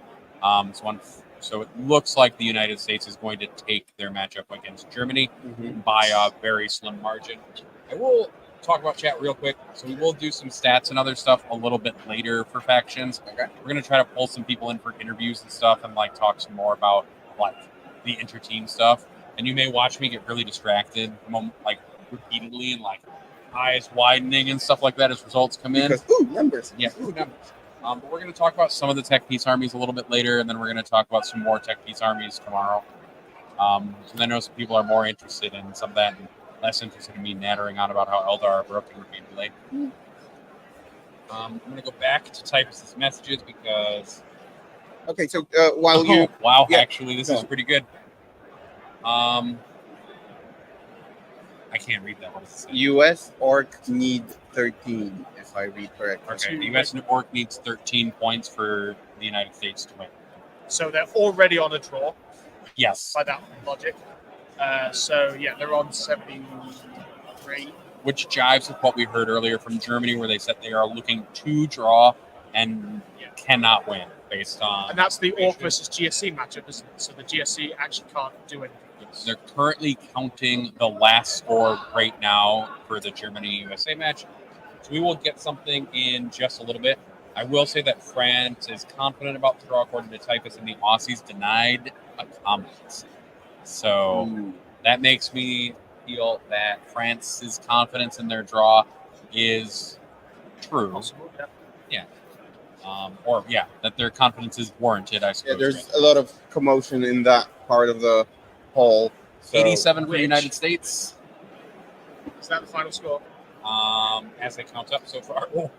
So it looks like the United States is going to take their matchup against Germany by a very slim margin. I will talk about chat real quick. So we will do some stats and other stuff a little bit later for factions. Okay. We're going to try to pull some people in for interviews and stuff and talk some more about the inter-team stuff. And you may watch me get really distracted repeatedly and eyes widening and stuff like that as results come in. Because, numbers. Yeah, numbers. But we're going to talk about some of the tech piece armies a little bit later, and then we're going to talk about some more tech piece armies tomorrow. So I know some people are more interested in some of that and less interested in me nattering on about how Eldar broken would be delayed. I'm going to go back to Typhus's messages because... Okay, so while you... Wow, Yeah. actually, this is pretty good. I can't read that. What does it say? U.S. orc need 13, if I read correctly. Okay, the U.S. orc needs 13 points for the United States to win. So they're already on a draw Yes. by that logic. They're on 73. Which jives with what we heard earlier from Germany, where they said they are looking to draw and cannot win based on... And that's the Orc versus GSC matchup, isn't it? So the GSC actually can't do anything. They're currently counting the last score right now for the Germany-USA match. So we will get something in just a little bit. I will say that France is confident about the draw according to Typhus, and the Aussies denied a comment. So Ooh. that makes me feel that France's confidence in their draw is true. Possible, yeah. That their confidence is warranted, I suppose. Yeah, there's a lot of commotion in that part of the hall. So 87 for Which- United States, Is that the final score? as they count up so far. Oh,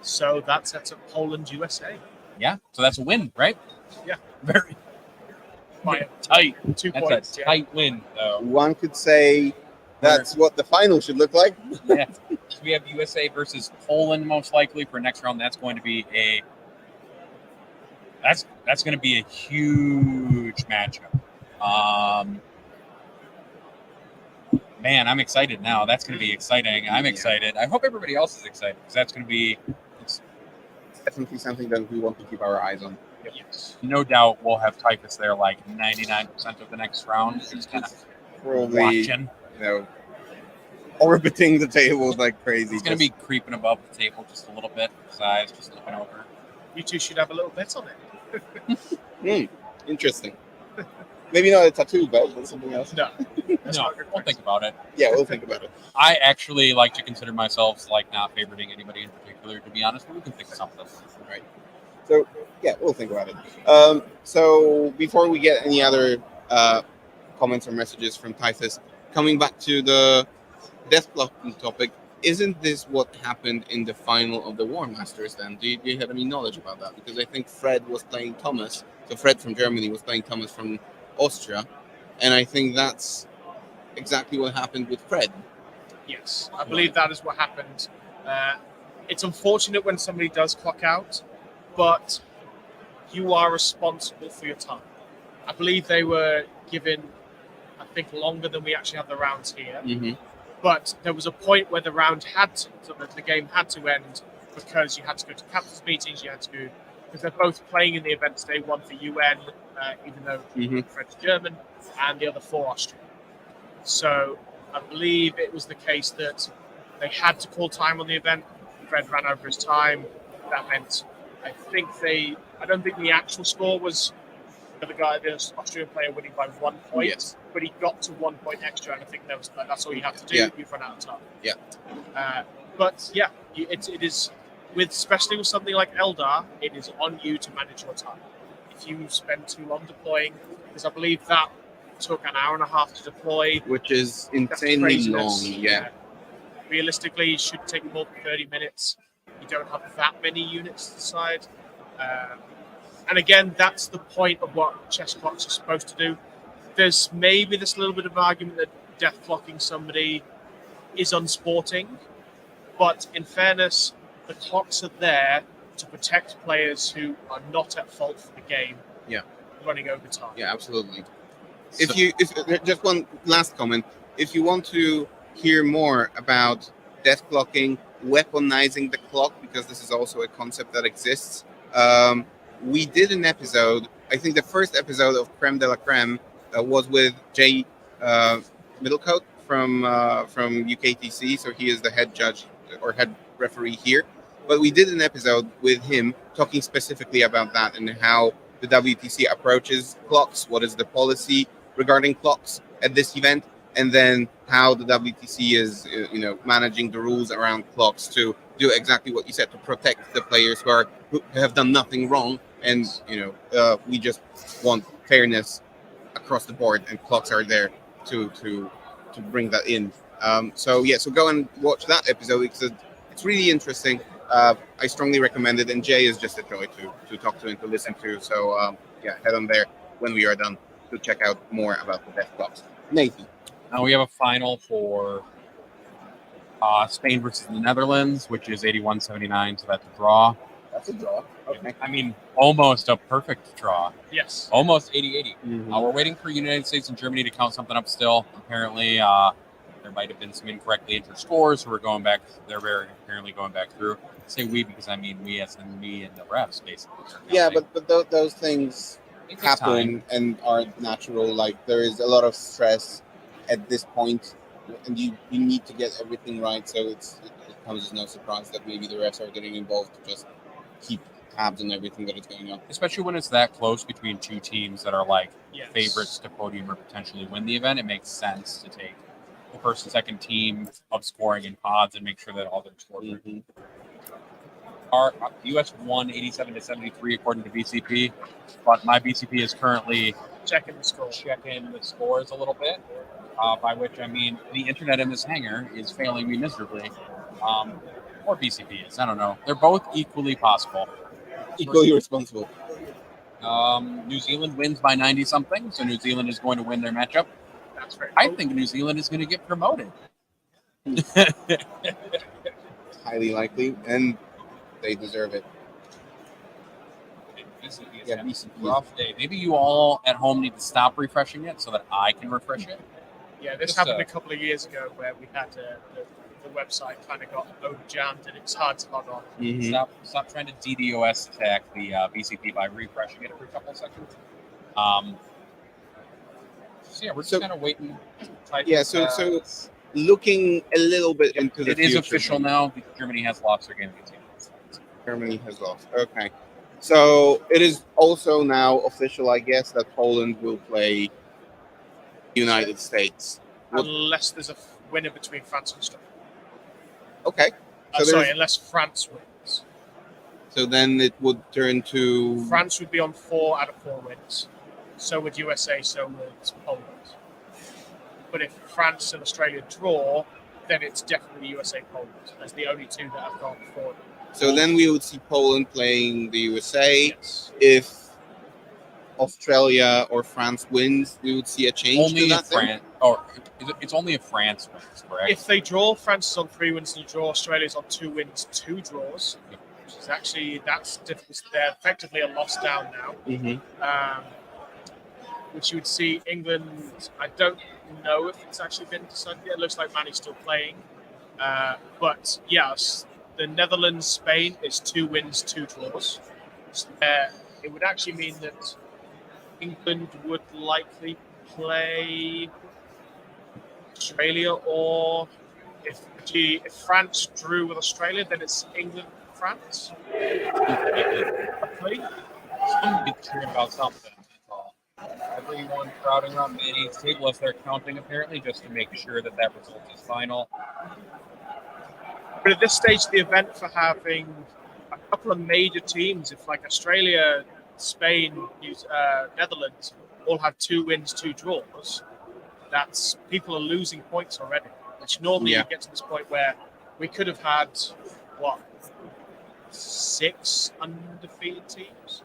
So that sets up Poland, USA. yeah, so that's a win, right? Yeah. Very By tight. 2 That's points. a tight win, though. one could say that's what the final should look like. Yeah. So we have USA versus Poland most likely for next round. That's going to be that's going to be a huge matchup. Man, I'm excited now. That's going to be exciting. I'm Yeah. excited. I hope everybody else is excited because that's going to be Definitely something that we want to keep our eyes on. yes. No doubt we'll have typhus there like 99% of the next round. Just kind of Probably, watching. Orbiting the tables like crazy. He's going to be creeping above the table just a little bit. His eyes just looking over. You two should have a little bet on it. Interesting. Maybe not a tattoo, but something else. No. That's No, not a good we'll price. think about it. Yeah, we'll think about it. I actually like to consider myself like not favoriting anybody in particular, to be honest, but we can think of something. Right. So yeah, we'll think about it. So before we get any other comments or messages from Typhus, coming back to the death blocking topic, isn't this what happened in the final of the War Masters then? Do you have any knowledge about that? Because I think Fred was playing Thomas. So Fred from Germany was playing Thomas from Austria. And I think that's exactly what happened with Fred. Yes, I believe that is what happened. It's unfortunate when somebody does clock out, but you are responsible for your time. I believe they were given, I think, longer than we actually have the rounds here. Mm-hmm. But there was a point where the round had to, so that the game had to end because you had to go to captain's meetings, you had to go, because they're both playing in the event today, one for UN, even though Fred's German, and the other for Austria. So I believe it was the case that they had to call time on the event. Fred ran over his time. That meant, I don't think the actual score was for the Austrian player winning by 1 point, Yes. but he got to 1 point extra, and I think that's all you have to do. Yeah. You've run out of time. Yeah. But yeah, it is, especially with something like Eldar, it is on you to manage your time. If you spend too long deploying, because I believe that took an hour and a half to deploy. Which is That's insanely long. craziness. Yeah. Realistically, it should take more than 30 minutes. You don't have that many units to decide. And again, that's the point of what chess clocks are supposed to do. There's maybe this little bit of argument that death clocking somebody is unsporting, but in fairness, the clocks are there to protect players who are not at fault for the game. Yeah. Running over time. Yeah, absolutely. So- If just one last comment, if you want to hear more about death clocking, weaponizing the clock, because this is also a concept that exists, we did an episode. I think the first episode of Creme de la Creme was with Jay Middlecote from UKTC. So he is the head judge or head referee here. But we did an episode with him talking specifically about that and how the WTC approaches clocks, what is the policy regarding clocks at this event, and then how the WTC is, managing the rules around clocks to do exactly what you said, to protect the players who have done nothing wrong, and we just want fairness across the board, and clocks are there to bring that in. So go and watch that episode because it's really interesting. I strongly recommend it, and Jay is just a joy to talk to and to listen to. So head on there when we are done to check out more about the death clocks. Nathan. Now we have a final for Spain versus the Netherlands, which is 81-79, so that's a draw. That's a draw. Okay. I mean, almost a perfect draw. Yes. Almost 80-80. Mhm. We're waiting for United States and Germany to count something up still. Apparently, there might have been some incorrectly entered scores, so we're going back. They're very apparently going back through. I say we because I mean we as in me and the refs, basically. Yeah, but those things It takes happen and are natural. Like there is a lot of stress at this point, and you need to get everything right. So it comes as no surprise that maybe the refs are getting involved to just keep tabs on everything that is going on. Especially when it's that close between two teams that are like Yes. favorites to podium or potentially win the event, it makes sense to take the first and second team of scoring in pods and make sure that all their scores are. US won 87 to 73 according to BCP, but my BCP is currently checking the scores a little bit, by which I mean the internet in this hangar is failing me miserably. Or BCP is, I don't know. They're both equally possible. Equally responsible. New Zealand wins by 90 something, so New Zealand is going to win their matchup. That's very I cool. think New Zealand is going to get promoted. Highly likely, and they deserve it. Yeah, BCP. Rough day. Maybe you all at home need to stop refreshing it so that I can refresh it. Yeah, this happened a couple of years ago where we had the website kind of got over-jammed and it was hard to log on. Mm-hmm. Stop trying to DDoS attack the BCP by refreshing it every couple of seconds. So yeah, we're just kind of waiting. So looking a little bit into the future. It is official now. Germany has lost their game against England. Germany has lost. Okay. So it is also now official, I guess, that Poland will play United States. Unless there's a winner between France and Australia. Okay. So unless France wins. So then it would turn to... France would be on 4 out of 4 wins. So would USA, so would Poland. But if France and Australia draw, then it's definitely USA-Poland. That's the only two that have gone forward. So then we would see Poland playing the USA. Yes. If Australia or France wins, we would see a change only to that. If France, or it's only if France wins, correct? If they draw, France is on 3 wins and a draw. Australia's on 2 wins, 2 draws. Which is actually, that's difficult. They're effectively a loss down now. Mm-hmm. Which you would see England. I don't know if it's actually been decided yet. It looks like Manny's still playing. But yes, the Netherlands, Spain is 2 wins, 2 draws. So, it would actually mean that England would likely play Australia, or if France drew with Australia, then it's England, France. Some big cheering about something. Everyone crowding around Manny's table as they're counting, apparently, just to make sure that result is final. But at this stage of the event, for having a couple of major teams, if like Australia, Spain, Netherlands all have 2 wins, 2 draws, that's people are losing points already. Which normally you get to this point where we could have had 6 undefeated teams.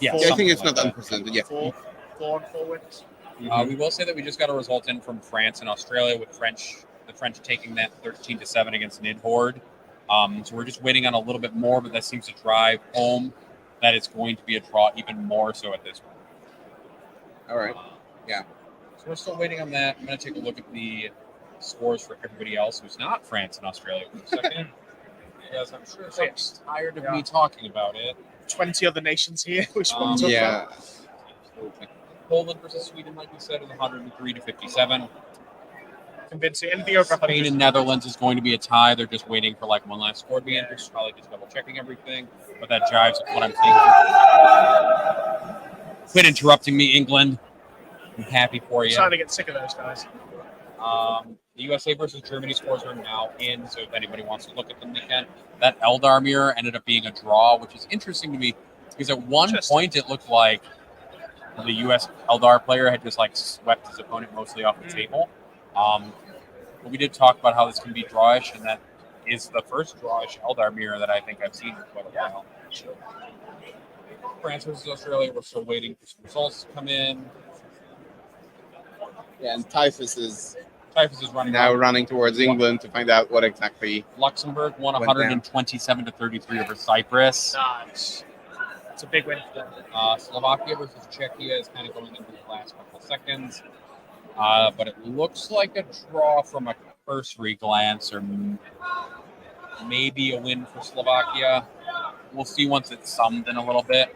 Yeah, I think it's not unprecedented. Yeah, 4 and 4 wins. We will say that we just got a result in from France and Australia, with the French taking that 13-7 against Nidhord. So we're just waiting on a little bit more, but that seems to drive home that it's going to be a draw even more so at this point. All right. Yeah. So we're still waiting on that. I'm going to take a look at the scores for everybody else who's not France and Australia for a second. Yes, I'm sure someone's tired of me talking about it. 20 other nations here. Which one? Poland versus Sweden, like we said, is 103-57. Convincing. Anything over 100. Spain and Netherlands is going to be a tie. They're just waiting for one last score to be entered. Probably just double checking everything. But that jives with what I'm thinking. Quit interrupting me, England. I'm happy for you. I'm starting to get sick of those guys. The USA versus Germany scores are now in, so if anybody wants to look at them, they can. That Eldar mirror ended up being a draw, which is interesting to me because at one point it looked like the US Eldar player had just swept his opponent mostly off the table. But we did talk about how this can be drawish, and that is the first drawish Eldar mirror that I think I've seen in quite a while. France versus Australia, we're still waiting for some results to come in. Yeah, and Typhus is running towards England to find out what exactly. Luxembourg won 127-33 over Cyprus. Nice. It's a big win for them. Slovakia versus Czechia is kind of going into the last couple of seconds. But it looks like a draw from a cursory glance, or maybe a win for Slovakia. We'll see once it's summed in a little bit.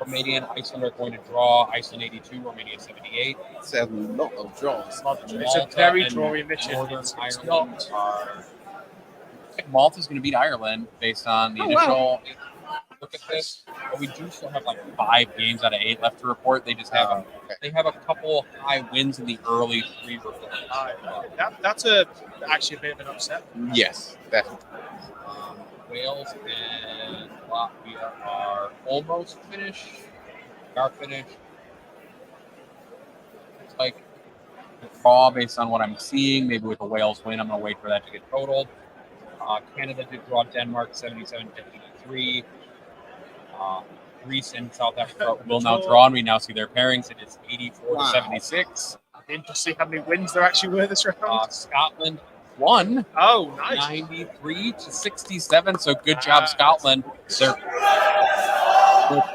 Romania and Iceland are going to draw. Iceland 82, Romania 78. It's a lot of draws. It's a very drawy mission. Malta's going to beat Ireland based on the initial. Wow. look at this. But we do still have like 5 games out of 8 left to report. They just have they have a couple high wins in the early 3 reports. That's actually a bit of an upset. Yes, definitely. Wales and Latvia are almost finished. They are finished. It's like a draw based on what I'm seeing. Maybe with a Wales win, I'm going to wait for that to get totaled. Canada did draw Denmark 77-53. Greece and South Africa will now draw, and we now see their pairings. It is 84-76. Interesting to see how many wins there actually were this round. Scotland won. Oh, nice. 93-67. So good job, Scotland. Their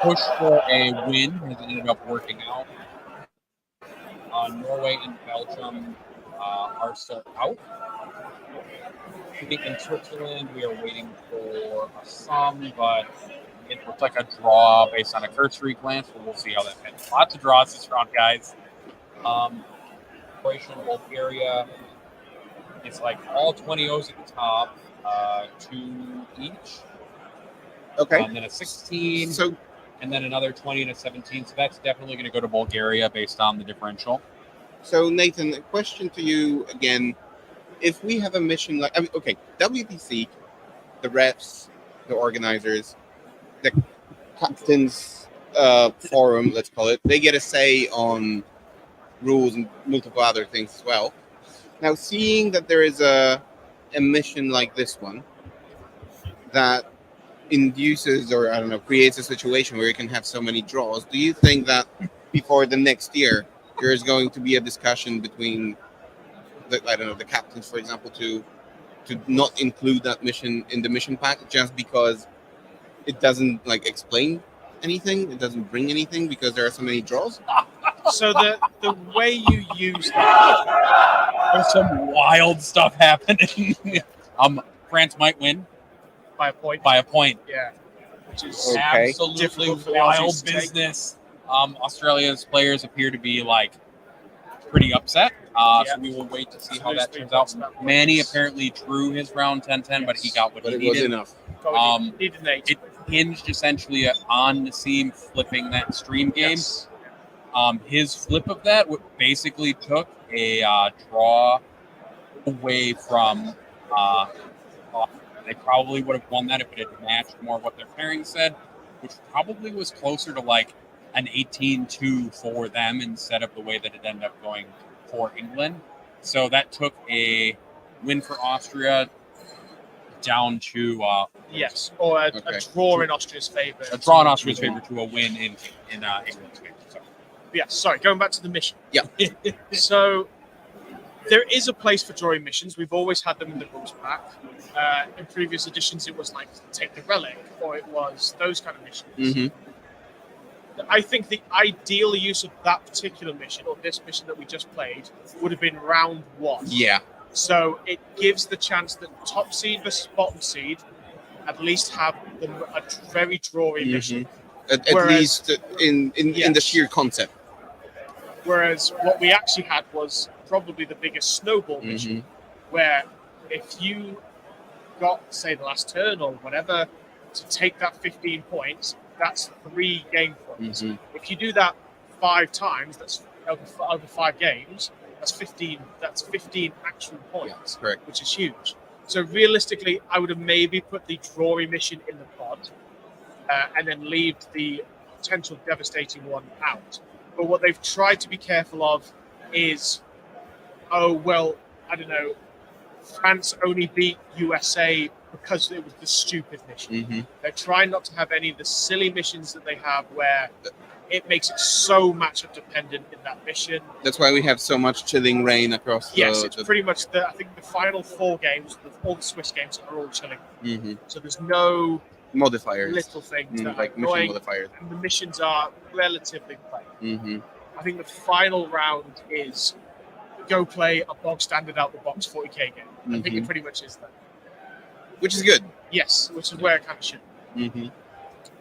push for a win has ended up working out. Norway and Belgium are still out. I think in Switzerland we are waiting for a sum, but it looks like a draw based on a cursory glance, but we'll see how that ends. Lots of draws this round, guys. Croatia and Bulgaria. It's like all 20 O's at the top, 2 each. Okay. And then a 16. So, and then another 20 and a 17. So that's definitely going to go to Bulgaria based on the differential. So Nathan, a question to you again. If we have a mission like, WTC, the refs, the organizers, the captains forum, let's call it, they get a say on rules and multiple other things as well. Now, seeing that there is a mission like this one that induces or, creates a situation where you can have so many draws, do you think that before the next year, there's going to be a discussion between the captains, for example, to not include that mission in the mission pack just because it doesn't explain anything, it doesn't bring anything because there are so many draws? So the way you use that, there's some wild stuff happening. France might win by a point. Yeah, which is absolutely wild business. Australia's players appear to be pretty upset. So we will wait to see how that turns out. Manny apparently drew his round 10-10, but he got what he needed. Was enough. It hinged essentially on Nassim flipping that stream game. Yes. His flip of that basically took a draw away from. They probably would have won that if it had matched more of what their pairing said, which probably was closer to an 18-2 for them instead of the way that it ended up going for England. So that took a win for Austria down to a draw in Austria's favor. A draw in Austria's favor to a win in England's favor. So. Yeah, sorry, going back to the mission. Yeah. So there is a place for drawing missions. We've always had them in the rules pack. In previous editions, it was take the relic, or it was those kind of missions. Mm-hmm. I think the ideal use of that particular mission, or this mission that we just played, would have been round 1. Yeah. So it gives the chance that top seed versus bottom seed at least have a very drawy mission. At least in the sheer concept. Whereas what we actually had was probably the biggest snowball mission, where if you got, say, the last turn or whatever, to take that 15 points, that's 3 game points. If you do that 5 times, that's over 5 games, that's 15 actual points, correct. Which is huge. So realistically, I would have maybe put the drawy mission in the pod and then leave the potential devastating one out. But what they've tried to be careful of is, France only beat USA because it was the stupid mission. They're trying not to have any of the silly missions that they have where it makes it so matchup dependent in that mission. That's why we have so much chilling rain across the... Yes, it's pretty much I think the final 4 games, all the Swiss games are all chilling. So there's no modifiers, little things that like are mission annoying, modifiers. and the missions are relatively plain. I think the final round is go play a bog standard out the box 40k game. I think it pretty much is that. Which is good. Yes, which is where it kind of should.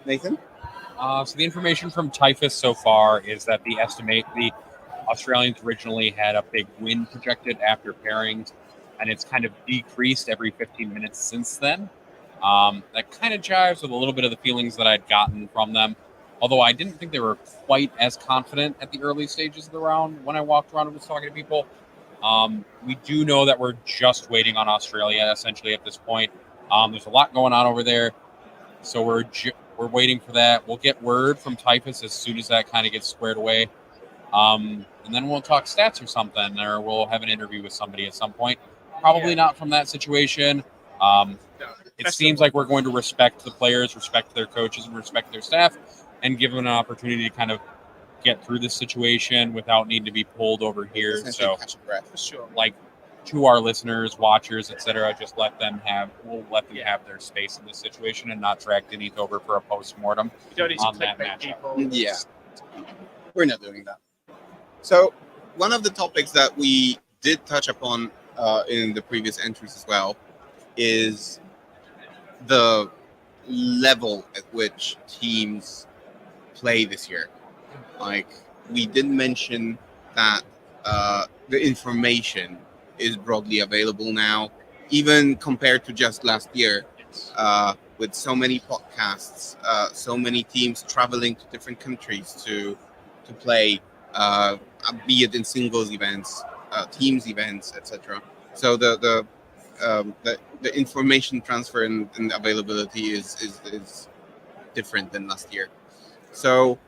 Nathan? So the information from Typhus so far is that the Australians originally had a big win projected after pairings, and it's kind of decreased every 15 minutes since then. That kind of jives with a little bit of the feelings that I'd gotten from them. Although I didn't think they were quite as confident at the early stages of the round when I walked around and was talking to people. We do know that we're just waiting on Australia, essentially, at this point. There's a lot going on over there, so we're waiting for that. We'll get word from Typhus as soon as that kind of gets squared away. And then we'll talk stats or something, or we'll have an interview with somebody at some point. Probably not from that situation. It seems like we're going to respect the players, respect their coaches, and respect their staff, and give them an opportunity to kind of get through this situation without needing to be pulled over here. So, catch a breath. For sure. like, to our listeners, watchers, etc., just we'll let them have their space in this situation and not drag Denise over for a post-mortem You don't need to on that clickbait matchup. people. Yeah, we're not doing that. So one of the topics that we did touch upon in the previous entries as well is the level at which teams play this year. Like, we did mention that the information is broadly available now, even compared to just last year. With so many podcasts, so many teams traveling to different countries to play, be it in singles events, teams events, etc. So the information transfer and availability is different than last year. So,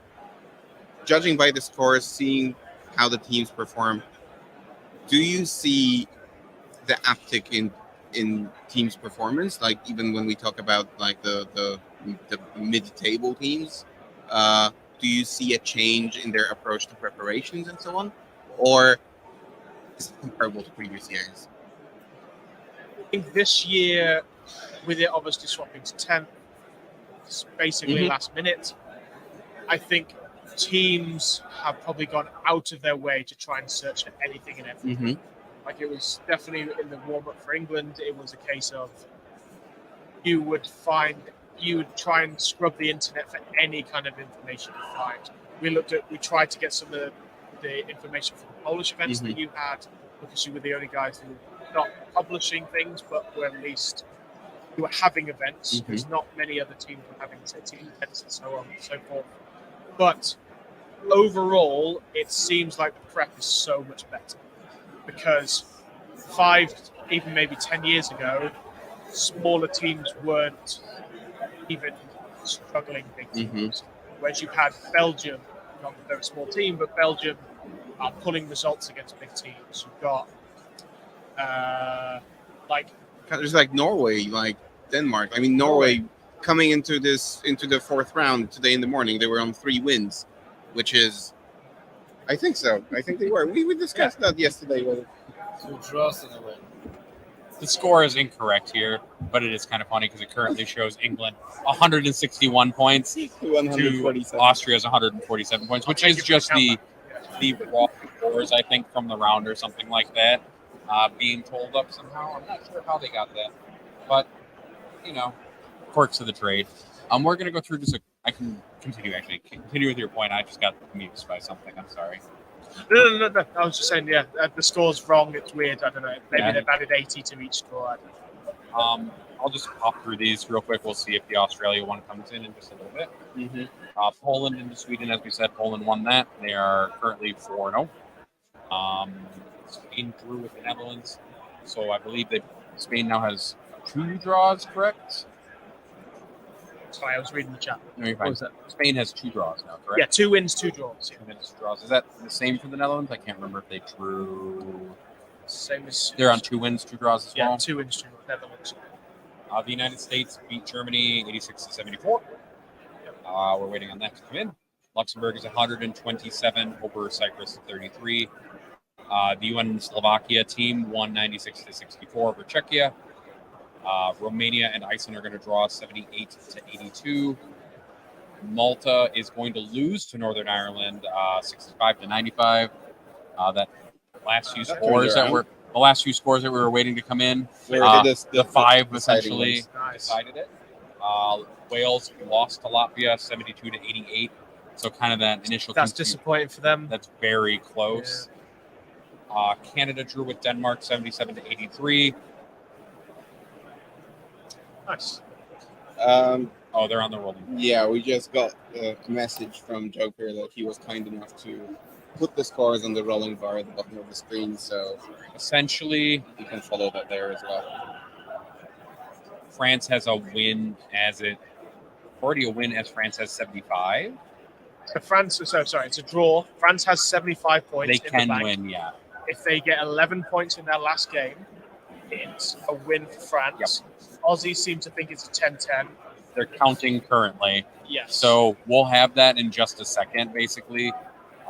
judging by the scores, seeing how the teams perform, do you see the uptick in teams' performance? Like, even when we talk about like the mid-table teams, do you see a change in their approach to preparations and so on, or is it comparable to previous years? I think this year, with it obviously swapping to 10th, it's basically Mhm. last minute, I think teams have probably gone out of their way to try and search for anything and everything. Like, it was definitely in the warm-up for England, it was a case of you would try and scrub the internet for any kind of information to find. We tried to get some of the information from the Polish events that you had, because you were the only guys who were not publishing things, but were at least you were having events, because not many other teams were having team events and so on and so forth. But overall, it seems like the prep is so much better, because 5, even maybe 10 years ago, smaller teams weren't even struggling big teams. Whereas you had Belgium, not that they're a small team, but Belgium are pulling results against big teams. You've got There's like Norway, like Denmark. I mean, Norway coming into the fourth round today in the morning, they were on 3 wins, which is, I think so. I think they were. We discussed that yesterday. 2 draws and a win. The score is incorrect here, but it is kind of funny because it currently shows England 161 points to 147. Austria's 147 points, which is just the raw scores, I think, from the round or something like that, being told up somehow. I'm not sure how they got that, but, quirks of the trade. We're going to go through just I can continue with your point. I just got amused by something. I'm sorry. No. I was just saying, the score's wrong. It's weird. I don't know. Maybe they've added 80 to each score. I don't know. I'll just pop through these real quick. We'll see if the Australia one comes in just a little bit. Poland into Sweden, as we said, Poland won that. They are currently 4-0. Spain drew with the Netherlands. So I believe that Spain now has 2 draws, correct? Sorry, I was reading the chat. No, you're fine. What was that? Spain has 2 draws now, correct? Yeah, 2 wins, 2 draws. 2 wins, 2 draws. Is that the same for the Netherlands? I can't remember if they drew. Same as They're on 2 wins, 2 draws as well. Yeah, 2 wins, 2 Netherlands. The United States beat Germany 86-74. We're waiting on that to come in. Luxembourg is 127 over Cyprus 33. The UN Slovakia team won 96-64 over Czechia. Romania and Iceland are going to draw 78-82. Malta is going to lose to Northern Ireland 65-95. That last few scores that we were waiting to come in. The 5 essentially decided it. Wales lost to Latvia 72-88. So kind of that initial. That's disappointing for them. That's very close. Yeah. Canada drew with Denmark 77-83. Nice. Oh, they're on the rolling. Yeah, we just got a message from Joker that he was kind enough to put the scores on the rolling bar at the bottom of the screen, so Essentially, you can follow that there as well. France has a win as France has 75. So France, sorry, it's a draw. France has 75 points They in the can bank. win, yeah. If they get 11 points in their last game, it's a win for France. Aussies seem to think it's a 10-10. They're counting currently. Yes. So we'll have that in just a second, basically.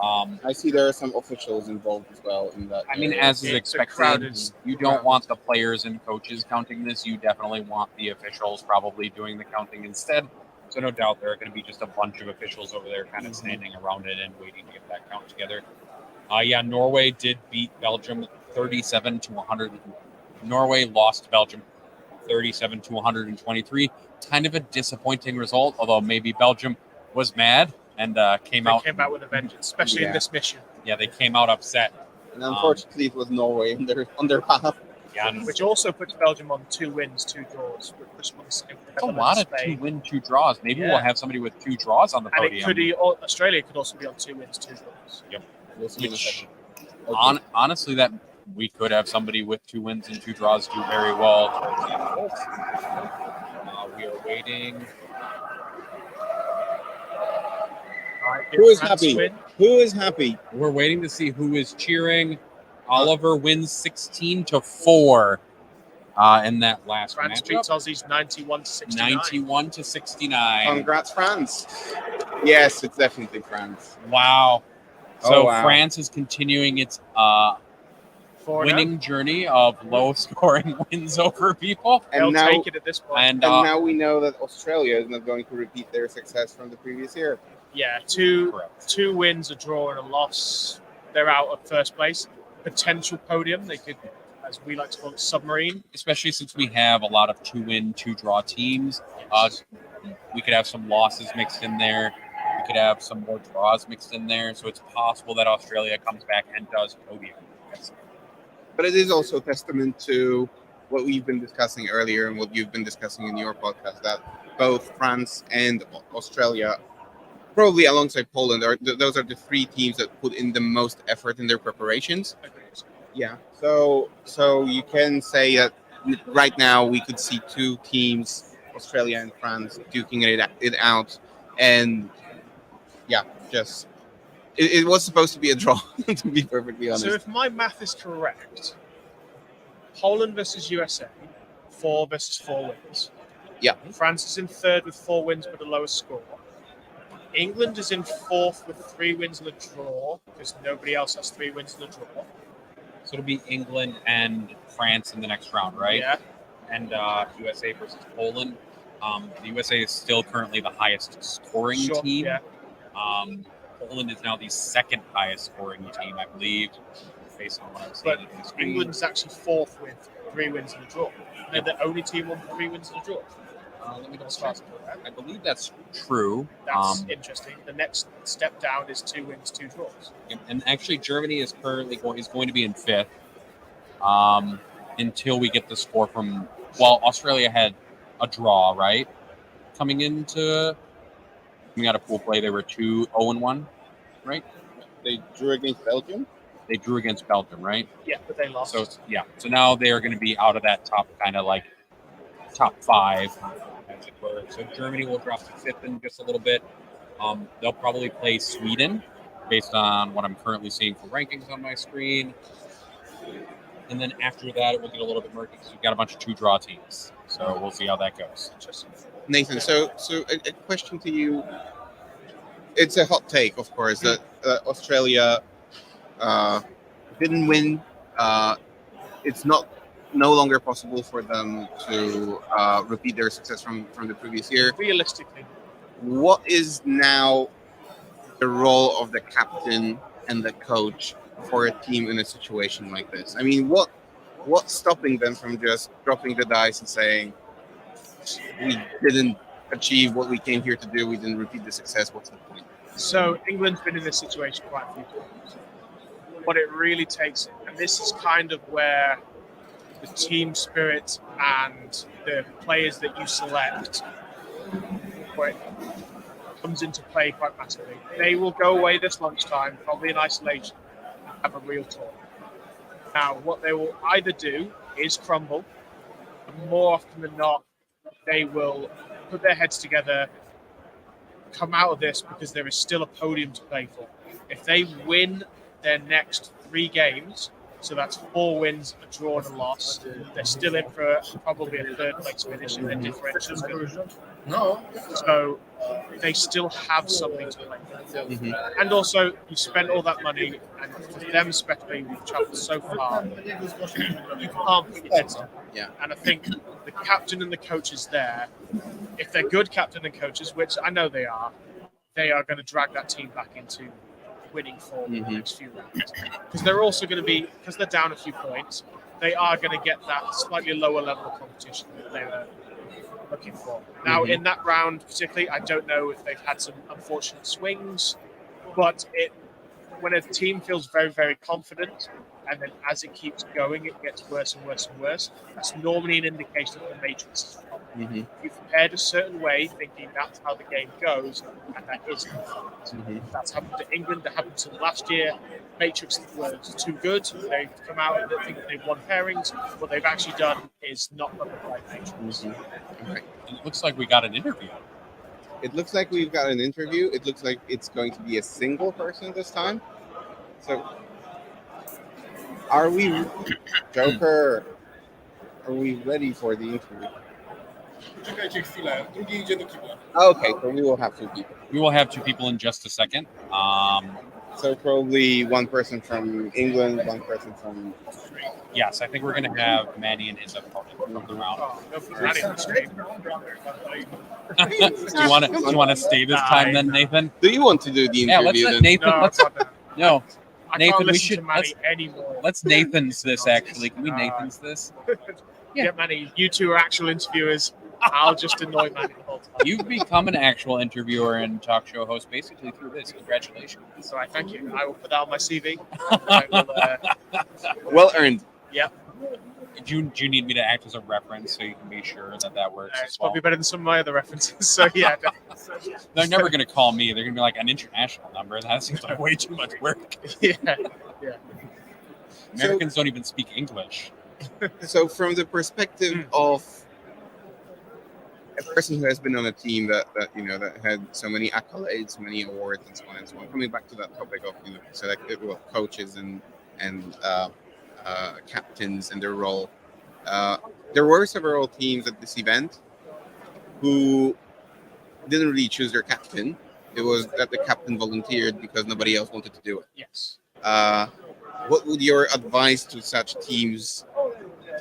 I see there are some officials involved as well in that. I mean, area. as is It's a crowded- expected, you don't want the players and coaches counting this. You definitely want the officials probably doing the counting instead. So no doubt there are going to be just a bunch of officials over there kind of standing around it and waiting to get that count together. Norway did beat Belgium 37-100. Norway lost to Belgium 37-123. Kind of a disappointing result, although maybe Belgium was mad and came out with a vengeance, especially in this mission. Yeah, they came out upset. And unfortunately, it was Norway on their path. Yeah, Which also puts Belgium on 2 wins, 2 draws. That's a lot of 2 win, 2 draws. Maybe we'll have somebody with 2 draws on the And podium. Australia could also be on 2 wins, 2 draws. Yep. We'll see in a Which, second. honestly, that we could have somebody with 2 wins and 2 draws do very well towards the end of this. We are waiting. Who is happy? Who is happy? We're waiting to see who is cheering. Oliver wins 16-4 in that last France matchup. beats Aussies 91-69. 91-69. Congrats, France. Yes, it's definitely France. Wow. So wow. France is continuing its winning journey of low-scoring wins over people. They'll now, take it at this point. And now we know that Australia is not going to repeat their success from the previous year. Yeah, two wins, a draw, and a loss. They're out of first place. Potential podium. They could, as we like to call it, submarine. Especially since we have a lot of 2-win, 2-draw teams. We could have some losses mixed in there. We could have some more draws mixed in there. So it's possible that Australia comes back and does podium. Yes. But it is also a testament to what we've been discussing earlier and what you've been discussing in your podcast, that both France and Australia, probably alongside Poland, those are the 3 teams that put in the most effort in their preparations. Yeah. So you can say that right now we could see 2 teams, Australia and France, duking it out. And yeah, just it was supposed to be a draw, to be perfectly honest. So if my math is correct, Poland versus USA, 4 versus 4 wins. Yeah. France is in 3rd with 4 wins but a lower score. England is in 4th with 3 wins and a draw, because nobody else has 3 wins and a draw. So it'll be England and France in the next round, right? Yeah. And USA versus Poland. The USA is still currently the highest scoring team. Yeah. Poland is now the 2nd highest scoring team, I believe, based on what I'm seeing on the screen. England's actually 4th with 3 wins and a draw. They're the only team with 3 wins and a draw. Let me double check. I believe that's true. That's interesting. The next step down is 2 wins, 2 draws. And actually, Germany is currently going to be in 5th until we get the score from. Well, Australia had a draw, right? Coming out of pool play, they were 2-0-1, right? They drew against Belgium. They drew against Belgium, right? Yeah, but they lost. So now they are going to be out of that top top 5, as it were. So Germany will drop to 5th in just a little bit. They'll probably play Sweden, based on what I'm currently seeing for rankings on my screen. And then after that, it will get a little bit murky because we've got a bunch of 2-draw teams. So we'll see how that goes. Nathan, so a question to you. It's a hot take, of course, that Australia didn't win. It's no longer possible for them to repeat their success from the previous year. Realistically, what is now the role of the captain and the coach for a team in a situation like this? I mean, what's stopping them from just dropping the dice and saying, we didn't achieve what we came here to do, we didn't repeat the success, what's the point? So England's been in this situation quite a few times. What it really takes, and this is kind of where the team spirit and the players that you select quick comes into play quite massively. They will go away this lunchtime, probably in isolation, and have a real talk. Now, what they will either do is crumble, and more often than not, they will put their heads together, come out of this because there is still a podium to play for. If they win their next 3 games, so that's 4 wins, a draw, and a loss, they're still in for probably a 3rd place finish, and their differential is good. No. So they still have something to play for. Mhm. And also, you spent all that money, and for them especially, we've traveled so far, you can't put your heads down. Yeah. And I think the captain and the coaches there, if they're good captain and coaches, which I know they are going to drag that team back into winning form in the next few rounds. Because they're also going to be, because they're down a few points, they are going to get that slightly lower level of competition that they were looking for. Now, in that round particularly, I don't know if they've had some unfortunate swings, but when a team feels very, very confident, and then as it keeps going, it gets worse and worse and worse, that's normally an indication that the matrix is wrong. You've prepared a certain way, thinking that's how the game goes, and that isn't. That's happened to England, that happened to them last year. Matrix was too good. They've come out and they think they've won pairings. What they've actually done is not run the right matrix. Okay. It looks like we got an interview. It looks like we've got an interview. It looks like it's going to be a single person this time. So, are we, Joker? Are we ready for the interview? Czekajcie chwilę, drugi idzie do kibla. Okay, so we will have 2 people. We will have 2 people in just a second. So probably one person from England, one person from. Yes, I think we're going to have Manny and his opponent from the round. Oh, no, not even straight. Do you want to stay this time then, Nathan? Do you want to do the Yeah, let's interview let then? Nathan. No, Let's fuck that. no. I Nathan, can't we listen should- to Manny anymore. Let's Nathan's this actually. Can we Nathan's this? Yeah, Manny, you 2 are actual interviewers. I'll just annoy Manny the whole time. You've become an actual interviewer and talk show host basically through this. Congratulations. So I thank you. I will put that on my CV. I will, Well earned. Do you need me to act as a reference so you can be sure that works it's as well? probably better than some of my other references. So yeah, They're never going to call me. They're going to be like an international number. That seems like way too much work. yeah. Americans don't even speak English. So from the perspective of a person who has been on a team that had so many accolades, many awards, and so on and so on. Coming back to that topic of coaches and captains and their role, there were several teams at this event who didn't really choose their captain. It was that the captain volunteered because nobody else wanted to do it. Yes. What would your advice to such teams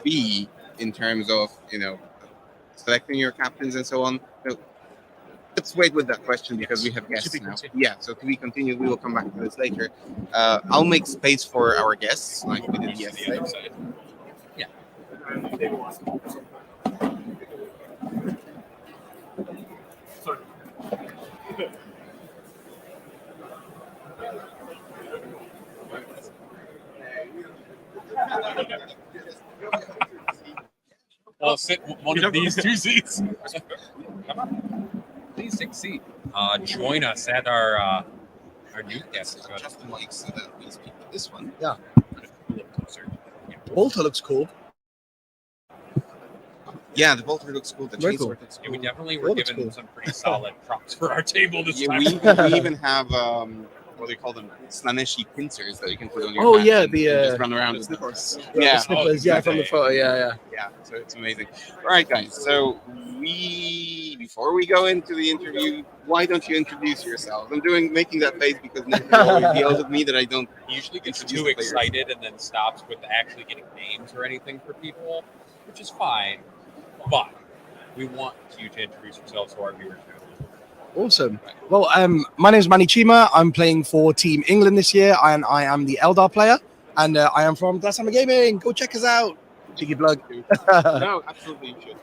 be in terms of selecting your captains and so on? So let's wait with that question because we have guests now. Yeah, so to be continued, we will come back to this later. I'll make space for our guests like we did yesterday. Yeah. Well, sit one of these 2 seats. Come on. Please take a seat. Join us at our new guest. Just the mic so that we speak with this one. A little closer. Yeah. Bolter looks cool. Yeah, the Bolter looks cool. The Very chainsword cool. looks Yeah, cool. we definitely Oh, were that's given cool. some pretty solid props for our table this Yeah, time. we even have what do you call them? Slaneshi pincers that you can put on your Oh, hat yeah, and just run around with them. Yeah, The snippers, yeah, from the photo, yeah. yeah, so it's amazing. All right, guys. So before we go into the interview, why don't you introduce yourselves? I'm making that face because Nathan always yells at me that I don't. He usually gets Introduce too the players. excited and then stops with actually getting names or anything for people, which is fine. But we want you to introduce yourselves to our viewers now. Awesome. Well, my name is Manny Chima. I'm playing for Team England this year, and I am the Eldar player. And I am from Glasshammer Gaming. Go check us out. Cheeky plug. No, absolutely you should.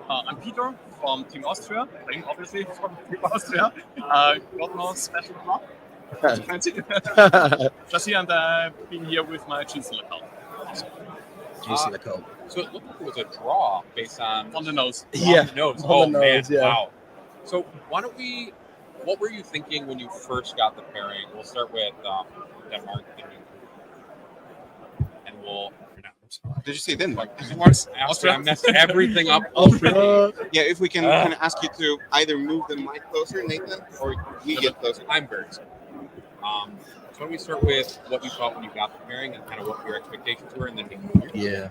I'm Peter from Team Austria, playing obviously from Team Austria. Got no special club. Fancy. Just here and being here with my GC account. Juicy the call. So it looked like it was a draw based on On the nose. Yeah, the nose. on Oh the man, nose, yeah. wow. So why don't we? What were you thinking when you first got the pairing? We'll start with Denmark, and we'll. Did you say Denmark? Austria. I messed everything up. Yeah, if we can kind of ask you to either move the mic closer, Nathan, or we get closer. I'm very sorry. So why don't we start with what you thought when you got the pairing and kind of what your expectations were, and then we can move. Yeah,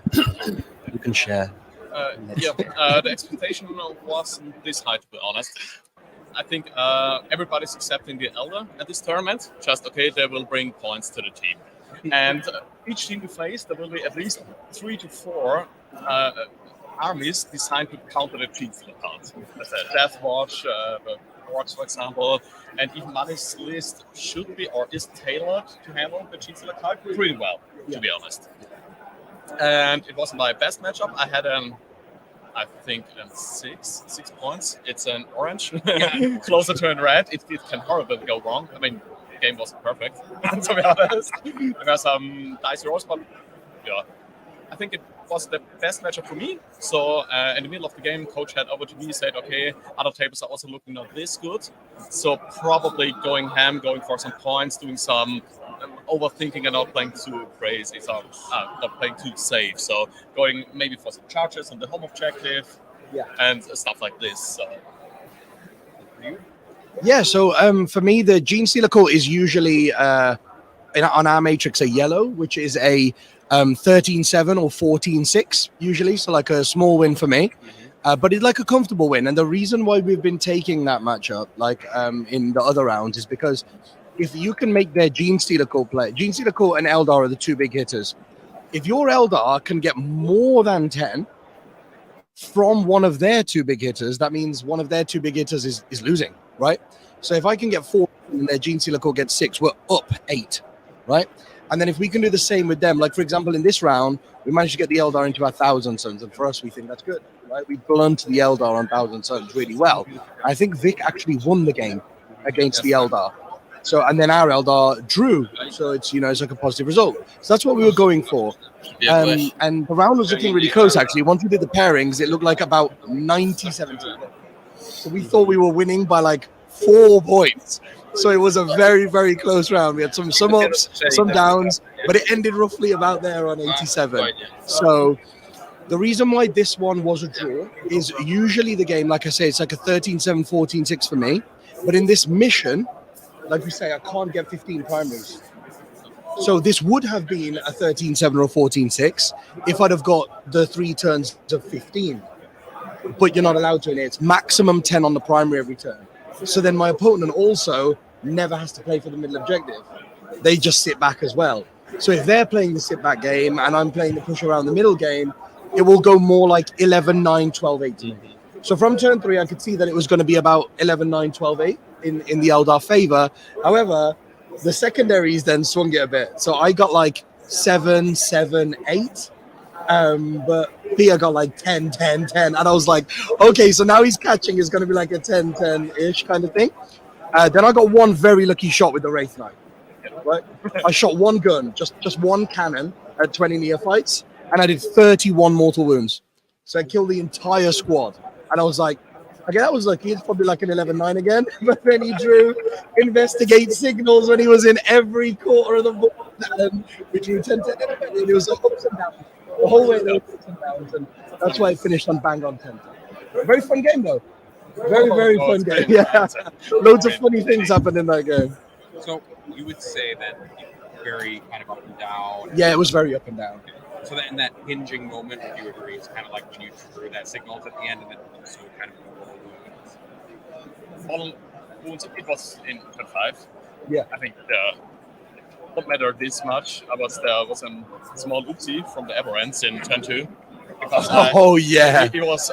you can share. The expectation wasn't this high, to be honest. I think everybody's accepting the Elder at this tournament. Just okay, they will bring points to the team, and each team we face, there will be at least 3 to 4 armies designed to counter the Gene Stealer card. As a Death Watch, the Orcs, for example, and even Money's list should be or is tailored to handle the Gene Stealer card pretty well, to be honest. And it wasn't my best matchup. I had I think 6 points. It's an orange, closer to a red. It can horribly go wrong. I mean, the game wasn't perfect, to be honest. There were some dice rolls, but yeah, I think it was the best matchup for me. So in the middle of the game, coach had over to me, said, okay, other tables are also looking not this good. So probably going ham, going for some points, doing some overthinking and not playing too crazy, so not playing too safe. So going maybe for some charges on the home objective, and stuff like this. So. Yeah, so for me, the Gene Stealer core is usually on our matrix a yellow, which is a 13-7 or 14-6 usually, so like a small win for me. But it's like a comfortable win, and the reason why we've been taking that matchup, like in the other rounds, is because if you can make their Gene Stealer core play, Gene Stealer core and Eldar are the two big hitters. If your Eldar can get more than 10 from one of their two big hitters, that means one of their two big hitters is losing, right? So if I can get 4 and their Gene Stealer core gets 6, we're up 8, right? And then if we can do the same with them, like for example, in this round, we managed to get the Eldar into 1,000 Suns, and for us, we think that's good, right? We blunt the Eldar on 1,000 Suns really well. I think Vic actually won the game against the Eldar. So, and then our Eldar drew. So it's, it's like a positive result. So that's what we were going for. And the round was looking really close, actually. Once we did the pairings, it looked like about 90-70. So we thought we were winning by like 4 points. So it was a very, very close round. We had some ups, some downs, but it ended roughly about there on 87. So the reason why this one was a draw is usually the game, like I say, it's like a 13-7, 14-6 for me. But in this mission, like we say, I can't get 15 primaries. So this would have been a 13-7 or 14-6 if I'd have got the 3 turns of 15. But you're not allowed to, and it's maximum 10 on the primary every turn. So then my opponent also never has to play for the middle objective. They just sit back as well. So if they're playing the sit back game and I'm playing the push around the middle game, it will go more like 11-9, 12-8 to me. So from turn 3, I could see that it was going to be about 11-9, 12-8 in the Eldar favor. However, the secondaries then swung it a bit. So I got like 7-7-8. But Pia got like 10-10-10. And I was like, okay, so now he's catching is going to be like a 10-10-ish kind of thing. Then I got one very lucky shot with the Wraith Knight. Right? I shot one gun, just one cannon at 20 neophytes, and I did 31 mortal wounds. So I killed the entire squad. And I was like, okay, that was lucky. It's probably like an 11-9 again. But then he drew investigate signals when he was in every quarter of the board. And we drew 10-10. And it was ups and downs. The whole way there was ups and downs. And that's why it finished on bang on 10. Very fun game, though. Very, very fun game. Yeah. Loads of funny things happened in that game. So you would say that very kind of up and down. Yeah, it was very up and down. So that in that hinging moment, would you agree, it's kind of like when you drew that signals at the end, and then also kind of Model wounds, it was in turn 5. Yeah. I think don't matter this much. There was a small oopsie from the Aberrants in turn 2. Because he was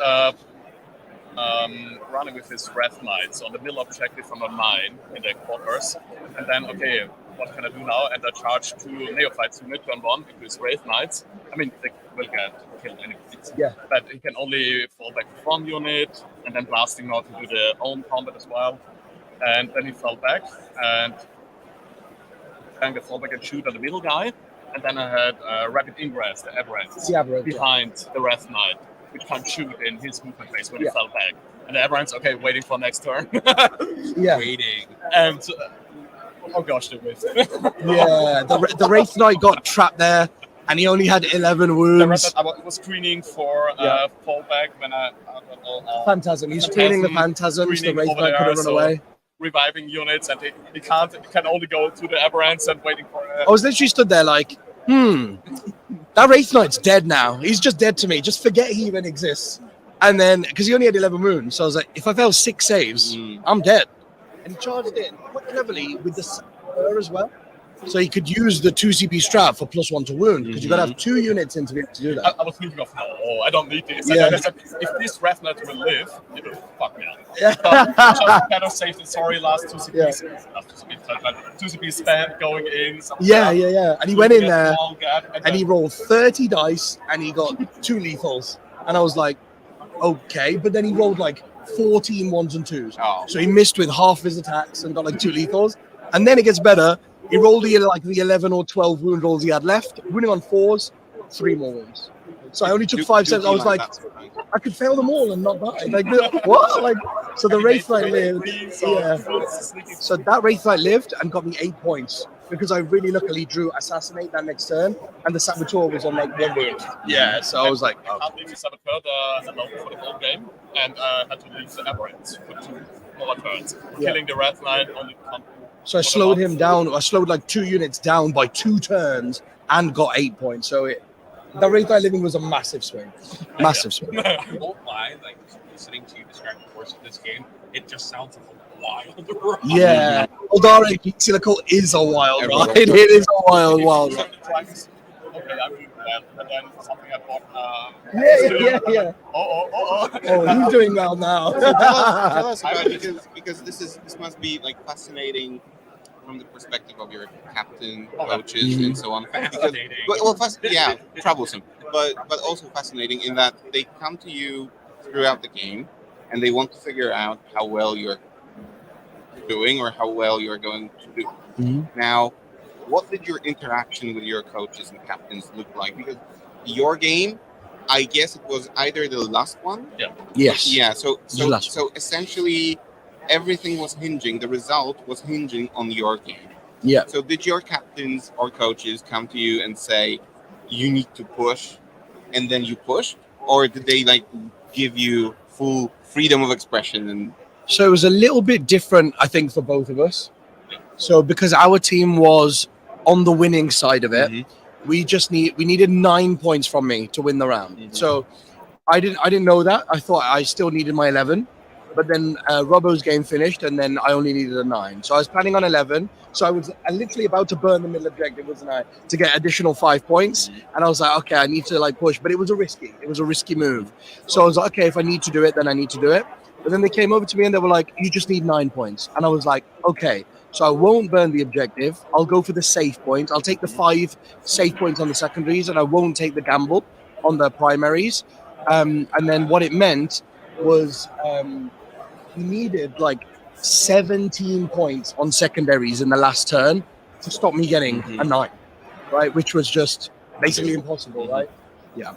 running with his Wrath Knights on the middle objective from a mine in the quarters. And then, okay, what can I do now? And I charged 2 Neophytes to mid turn 1 with his Wraith Knights. I mean, they will get killed anyway. Yeah. But he can only fall back to 1 unit and then blasting out to do their own combat as well. And then he fell back and then the fallback and shoot at the middle guy. And then I had Rapid Ingress, the Aberrants, behind the Wrath Knight. we can't shoot in his movement phase when he fell back. And everyone's okay, waiting for next turn. Waiting. And oh gosh, they missed. Yeah, the Wraith Knight got trapped there, and he only had 11 wounds. I was screening for fallback when I Phantasm. He's screening the Phantasms. The Wraith Knight couldn't run away. Reviving units, and he can only go to the Aberrants and waiting for. I was literally stood there like, that Wraith Knight's dead now. He's just dead to me. Just forget he even exists. And then, because he only had 11 wounds, so I was like, if I fail 6 saves, I'm dead. And he charged in quite cleverly with the Sapphire as well. So he could use the 2 CP strat for +1 to wound, because you've got to have 2 units in to be able to do that. I was thinking of, no, I don't need this. Yeah. And then I said, if this Wraith Knight will live, it will fuck me up. But just kind of saved it. Sorry, last 2 CPs. Last 2 CPs spent going in. Yeah. And he went in there, and he rolled 30 dice, and he got 2 lethals. And I was like, okay. But then he rolled like 14 1s and 2s. Oh. So he missed with half his attacks and got like 2 lethals. And then it gets better. He rolled the 11 or 12 wound rolls he had left, winning on 4s, 3 more wounds. So I only took 5 steps. I was like, I could fail them all and not die. Like, what? Like, so the Wraith Knight lived. Yeah. So that Wraith Knight lived and got me 8 points because I really luckily drew Assassinate that next turn, and the Saboteur was on like 1 wound. Yeah. So I was like, I can't leave the Saboteur alone for the whole game, and had to leave the Aberrants for 2 more turns. Killing the Wraith Knight only. So I slowed him down. I slowed like 2 units down by 2 turns and got 8 points. So the Wraith Knight living was a massive swing. Massive swing. I won't lie, like listening to you describe the course of this game, it just sounds like a wild ride. Yeah. Eldari Silico is a wild ride. It is a wild ride. Okay, I'm doing well. And then something I bought. Yeah. Oh. Oh, he's doing well now. So tell us about it, because this must be like fascinating from the perspective of your captain, coaches, and so on. Troublesome, but also fascinating in that they come to you throughout the game and they want to figure out how well you're doing or how well you're going to do. Now, what did your interaction with your coaches and captains look like? Because your game, I guess it was either the last one. Yeah. Yes. Yeah. So essentially, everything was hinging. The result was hinging on your game. Yeah. So did your captains or coaches come to you and say, "You need to push," and then you pushed, or did they like give you full freedom of expression? And so it was a little bit different, I think, for both of us. So because our team was on the winning side of it, we needed 9 points from me to win the round. So I didn't know that. I thought I still needed my 11, but then Robbo's game finished, and then I only needed a 9. So I was planning on 11. So I was literally about to burn the middle objective, wasn't I, to get additional 5 points. And I was like, okay, I need to like push, but it was a risky move. So I was like, okay, if I need to do it, then I need to do it. But then they came over to me and they were like, you just need 9 points. And I was like, okay. So I won't burn the objective. I'll go for the safe point. I'll take the 5 safe points on the secondaries, and I won't take the gamble on the primaries. And then what it meant was we needed like 17 points on secondaries in the last turn to stop me getting a 9, right? Which was just basically impossible, right? Yeah.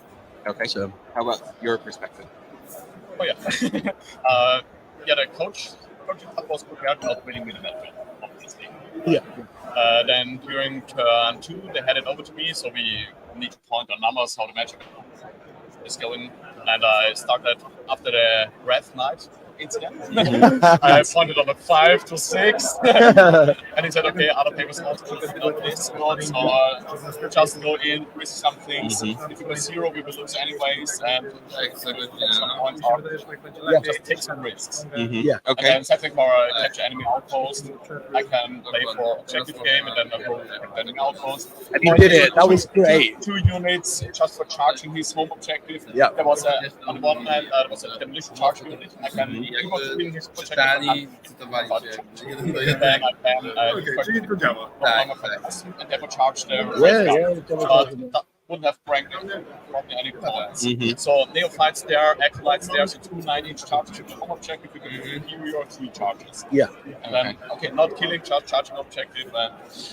Okay. So how about your perspective? Oh yeah. The coach was prepared not winning with the match, obviously. Yeah. Then during turn 2, they had it over to me, so we need to point on numbers how the match is going. And I started after the Wraith Knight incident. I pointed on a 5 to 6, and he said, "Okay, other papers not this squad, so just go in, risk some things. If you go 0, we will lose anyways, and some points out. Just take some risks." Yeah. Okay. And then setting for a catch enemy outpost, I can play for objective game, and then I go defending outpost. And he did it. That was great. 2 units just for charging his home objective. Yeah. There was on the one hand, there was a demolition charge unit. I can Czytali, cytowali się. Czyli to działa. And they would charge them. That wouldn't have frankly probably any points. So neophytes there, acolytes there, so 2 9-inch charges to the home objective, we could do inferior 3 charges. Yeah. And then, not killing, charging objective.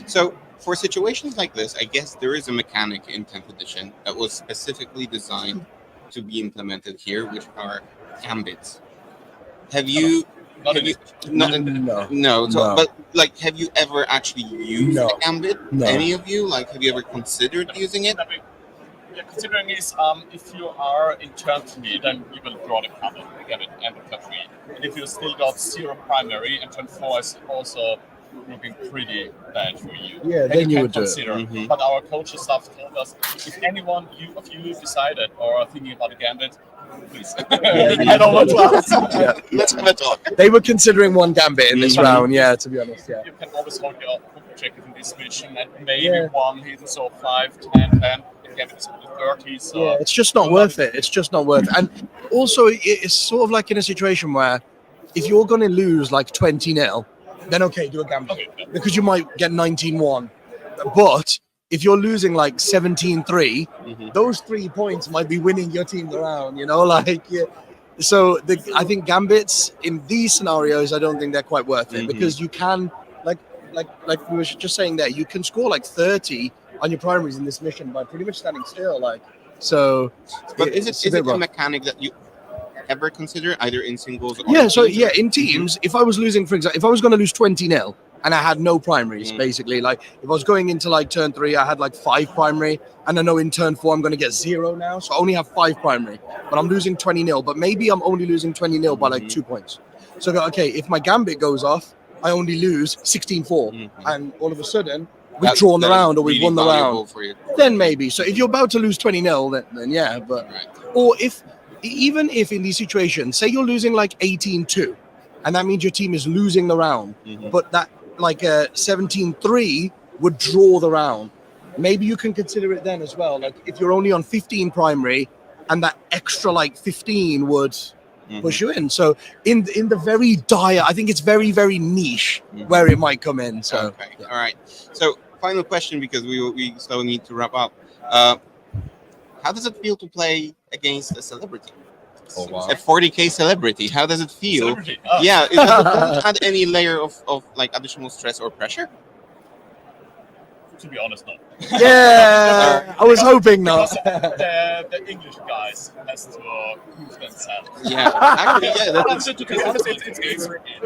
So for situations like this, I guess there is a mechanic in 10th edition that was specifically designed to be implemented here, which are gambits. Have you? Not Have in you this. not, no. So, No. but like, have you ever actually used No. a gambit? No. Any of you? Like, have you ever considered using it? Yeah, considering is if you are in turn 3, then you will draw the card again at end of turn 3. And if you still got 0 primary, and turn 4 is also looking pretty bad for you. Yeah, then you can would do it. consider. Mhm. But our coaches staff told us if anyone of you decided or are thinking about a gambit, please head over to us. Yeah. Let's have a talk. They were considering one gambit in this Mhm. round, yeah, to be honest, yeah. You can always hold your objective in this mission and maybe 1 hidden, so 5, 10, 10. Gambit is only 30, so Yeah, it's just not worth it. It's just not worth it. And also, it's sort of like in a situation where if you're going to lose like 20-0, then okay, do a gambit. okay, yeah. Because you might get 19-1. But if you're losing like 17-3, Mhm. those 3 points might be winning your team the round, you know? Like, yeah. So I think gambits in these scenarios, I don't think they're quite worth it Mhm. because you can, like we were just saying there, you can score like 30 on your primaries in this mission by pretty much standing still. Like, so. But is it's it a rough. mechanic that you ever consider either in singles or Yeah, so teams? yeah, in teams, if I was losing, for example, if I was going to lose 20-0 and I had no primaries, basically, like if I was going into like turn 3, I had like 5 primary, and I know in turn 4 I'm going to get 0 now, so I only have 5 primary, but I'm losing 20-0, but maybe I'm only losing 20-0 by like 2 points. So I go, okay, if my gambit goes off, I only lose 16-4, and all of a sudden we've drawn the round or we've won the round. For you. Then maybe. So if you're about to lose 20-0, then yeah, but Right. or even if in these situations, say you're losing like 18-2, and that means your team is losing the round, but that like 17-3 would draw the round. Maybe you can consider it then as well. Like if you're only on 15 primary, and that extra like 15 would push you in. So in the very dire, I think it's very, very niche where it might come in. So Okay. All right. So final question, because we slowly need to wrap up. How does it feel to play against a celebrity? Oh, wow. A 40K celebrity. How does it feel? Celebrity. Yeah. Does it add any layer of like additional stress or pressure? To be honest, no. yeah, I was hoping not. Because the English guys has to prove themselves. Yeah. Actually, yeah. That's To be honest, it's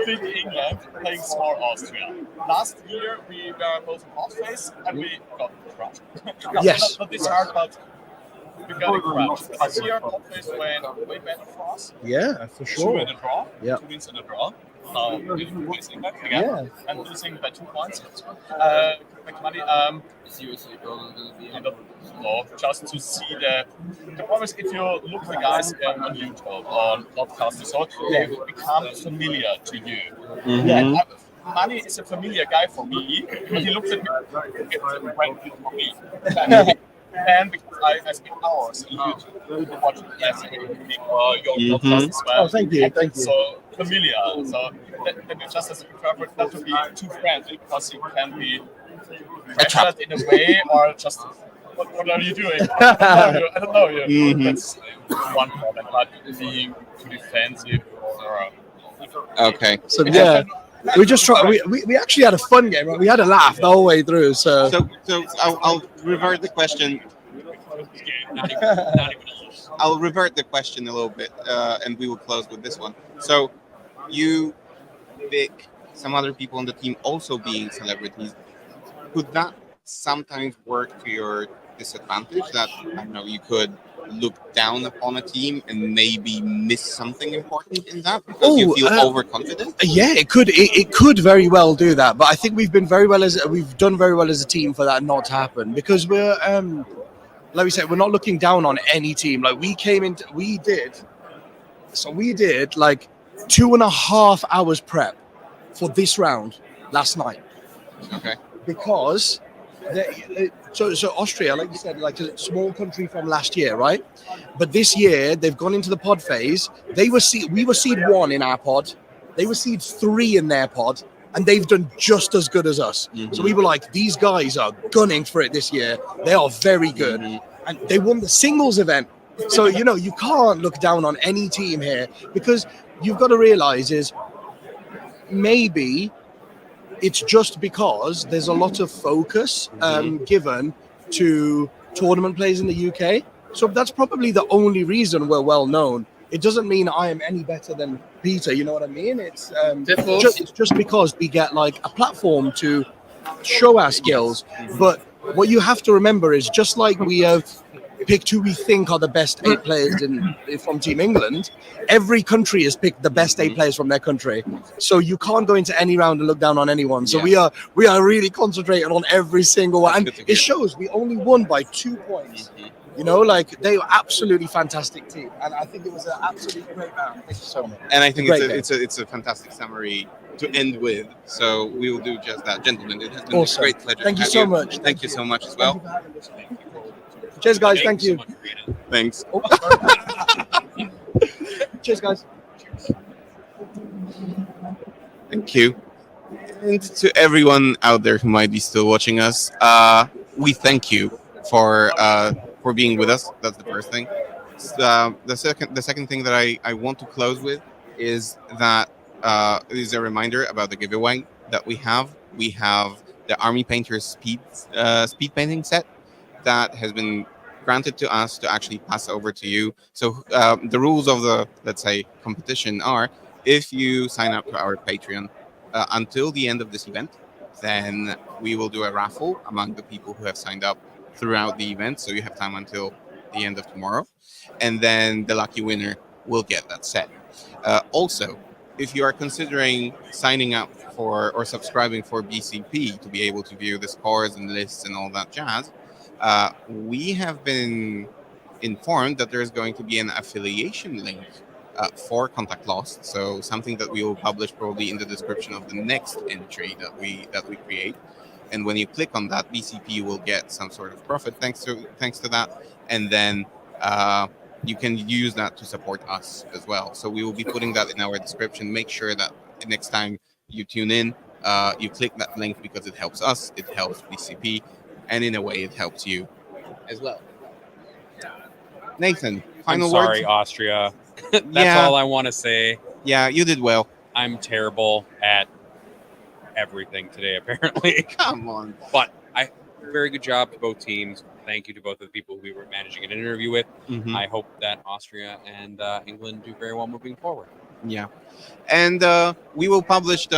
big England playing small Austria. Last year we were both in hot face and we got crushed. Yes. Not this hard, but we got crushed. This year hot face went way better for us. Yeah, for 2 in a draw. Yeah. 2 wins in a draw. Now we're facing back again Yeah. and losing by 2 points. Money, no, just to see the problem is if you look the guys on YouTube or podcast, so they become familiar to you. Yeah. Money is a familiar guy for me, but he looks at me for me. And because I spend hours in YouTube watching your podcast as well. Oh, thank you. So familiar. So that you just has to be careful not to be too friendly, because you can be pressured in a way, or just what are you doing? I don't know you. That's one problem, but being too defensive or okay. So yeah, we just try. We actually had a fun game. Right? We had a laugh the whole way through. So So I'll revert the question. I'll revert the question a little bit, and we will close with this one. So, you, Vic, some other people on the team also being celebrities, could that sometimes work to your disadvantage? That, I don't know, you could look down upon a team and maybe miss something important in that because you feel overconfident? Yeah, it could. It could very well do that. But I think we've done very well as a team for that not to happen, because we're like we said, we're not looking down on any team. Like we did like 2.5 hours prep for this round last night. Okay. Because so Austria, like you said, like a small country from last year, right? But this year they've gone into the pod phase. We were seed 1 in our pod. They were seed 3 in their pod, and they've done just as good as us. So we were like, these guys are gunning for it this year. They are very good. And they won the singles event. So, you can't look down on any team here, because you've got to realize is maybe it's just because there's a lot of focus given to tournament players in the UK. So that's probably the only reason we're well known. It doesn't mean I am any better than Peter. You know what I mean? It's just because we get like a platform to show our skills. But what you have to remember is just like we have picked who we think are the best 8 players from Team England, every country has picked the best 8 players from their country. So you can't go into any round and look down on anyone. So we are really concentrating on every single one. And it shows we only won by 2 points. You know, like they were absolutely fantastic team, and I think it was an absolutely great round. Thank you so much. And I think it's a fantastic summary to end with. So we will do just that, gentlemen. It has been a great pleasure. Thank you so much. Thank you so much as well. Cheers, guys. Thank you. Thanks. Cheers, guys. Thank you. And to everyone out there who might be still watching us, we thank you for being with us. That's the first thing. The second thing that I want to close with is that is a reminder about the giveaway that we have. We have the Army Painter's speed painting set that has been granted to us to actually pass over to you. So the rules of the, let's say, competition are: if you sign up to our Patreon until the end of this event, then we will do a raffle among the people who have signed up throughout the event. So you have time until the end of tomorrow, and then the lucky winner will get that set. Also, if you are considering signing up for or subscribing for BCP to be able to view the scores and lists and all that jazz, we have been informed that there is going to be an affiliation link for Contact Lost. So something that we will publish probably in the description of the next entry that we create. And when you click on that, BCP will get some sort of profit thanks to that, and then you can use that to support us as well. So we will be putting that in our description. Make sure that next time you tune in, you click that link, because it helps us, it helps BCP, and in a way, it helps you as well. Nathan, final I'm sorry, words? Austria. That's all I want to say. Yeah, you did well. I'm terrible at everything today, apparently. Come on. But very good job to both teams. Thank you to both of the people we were managing an interview with. Mhm. I hope that Austria and England do very well moving forward. Yeah. And we will publish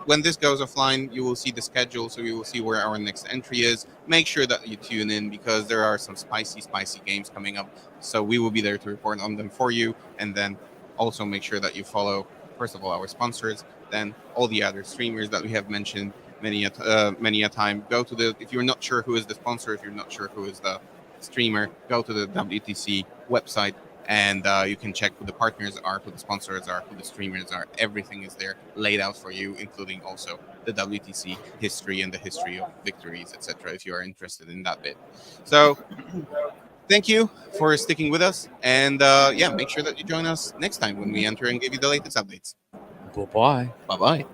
when this goes offline, you will see the schedule, so you will see where our next entry is. Make sure that you tune in, because there are some spicy games coming up. So we will be there to report on them for you. And then also make sure that you follow, first of all, our sponsors, then all the other streamers that we have mentioned many a time. Go to if you're not sure who is the sponsor, if you're not sure who is the streamer, go to the WTC website, and you can check who the partners are, who the sponsors are, who the streamers are. Everything is there laid out for you, including also the WTC history and the history of victories, etc., if you are interested in that bit. So thank you for sticking with us, and make sure that you join us next time when we enter and give you the latest updates. Bye-bye. Bye-bye.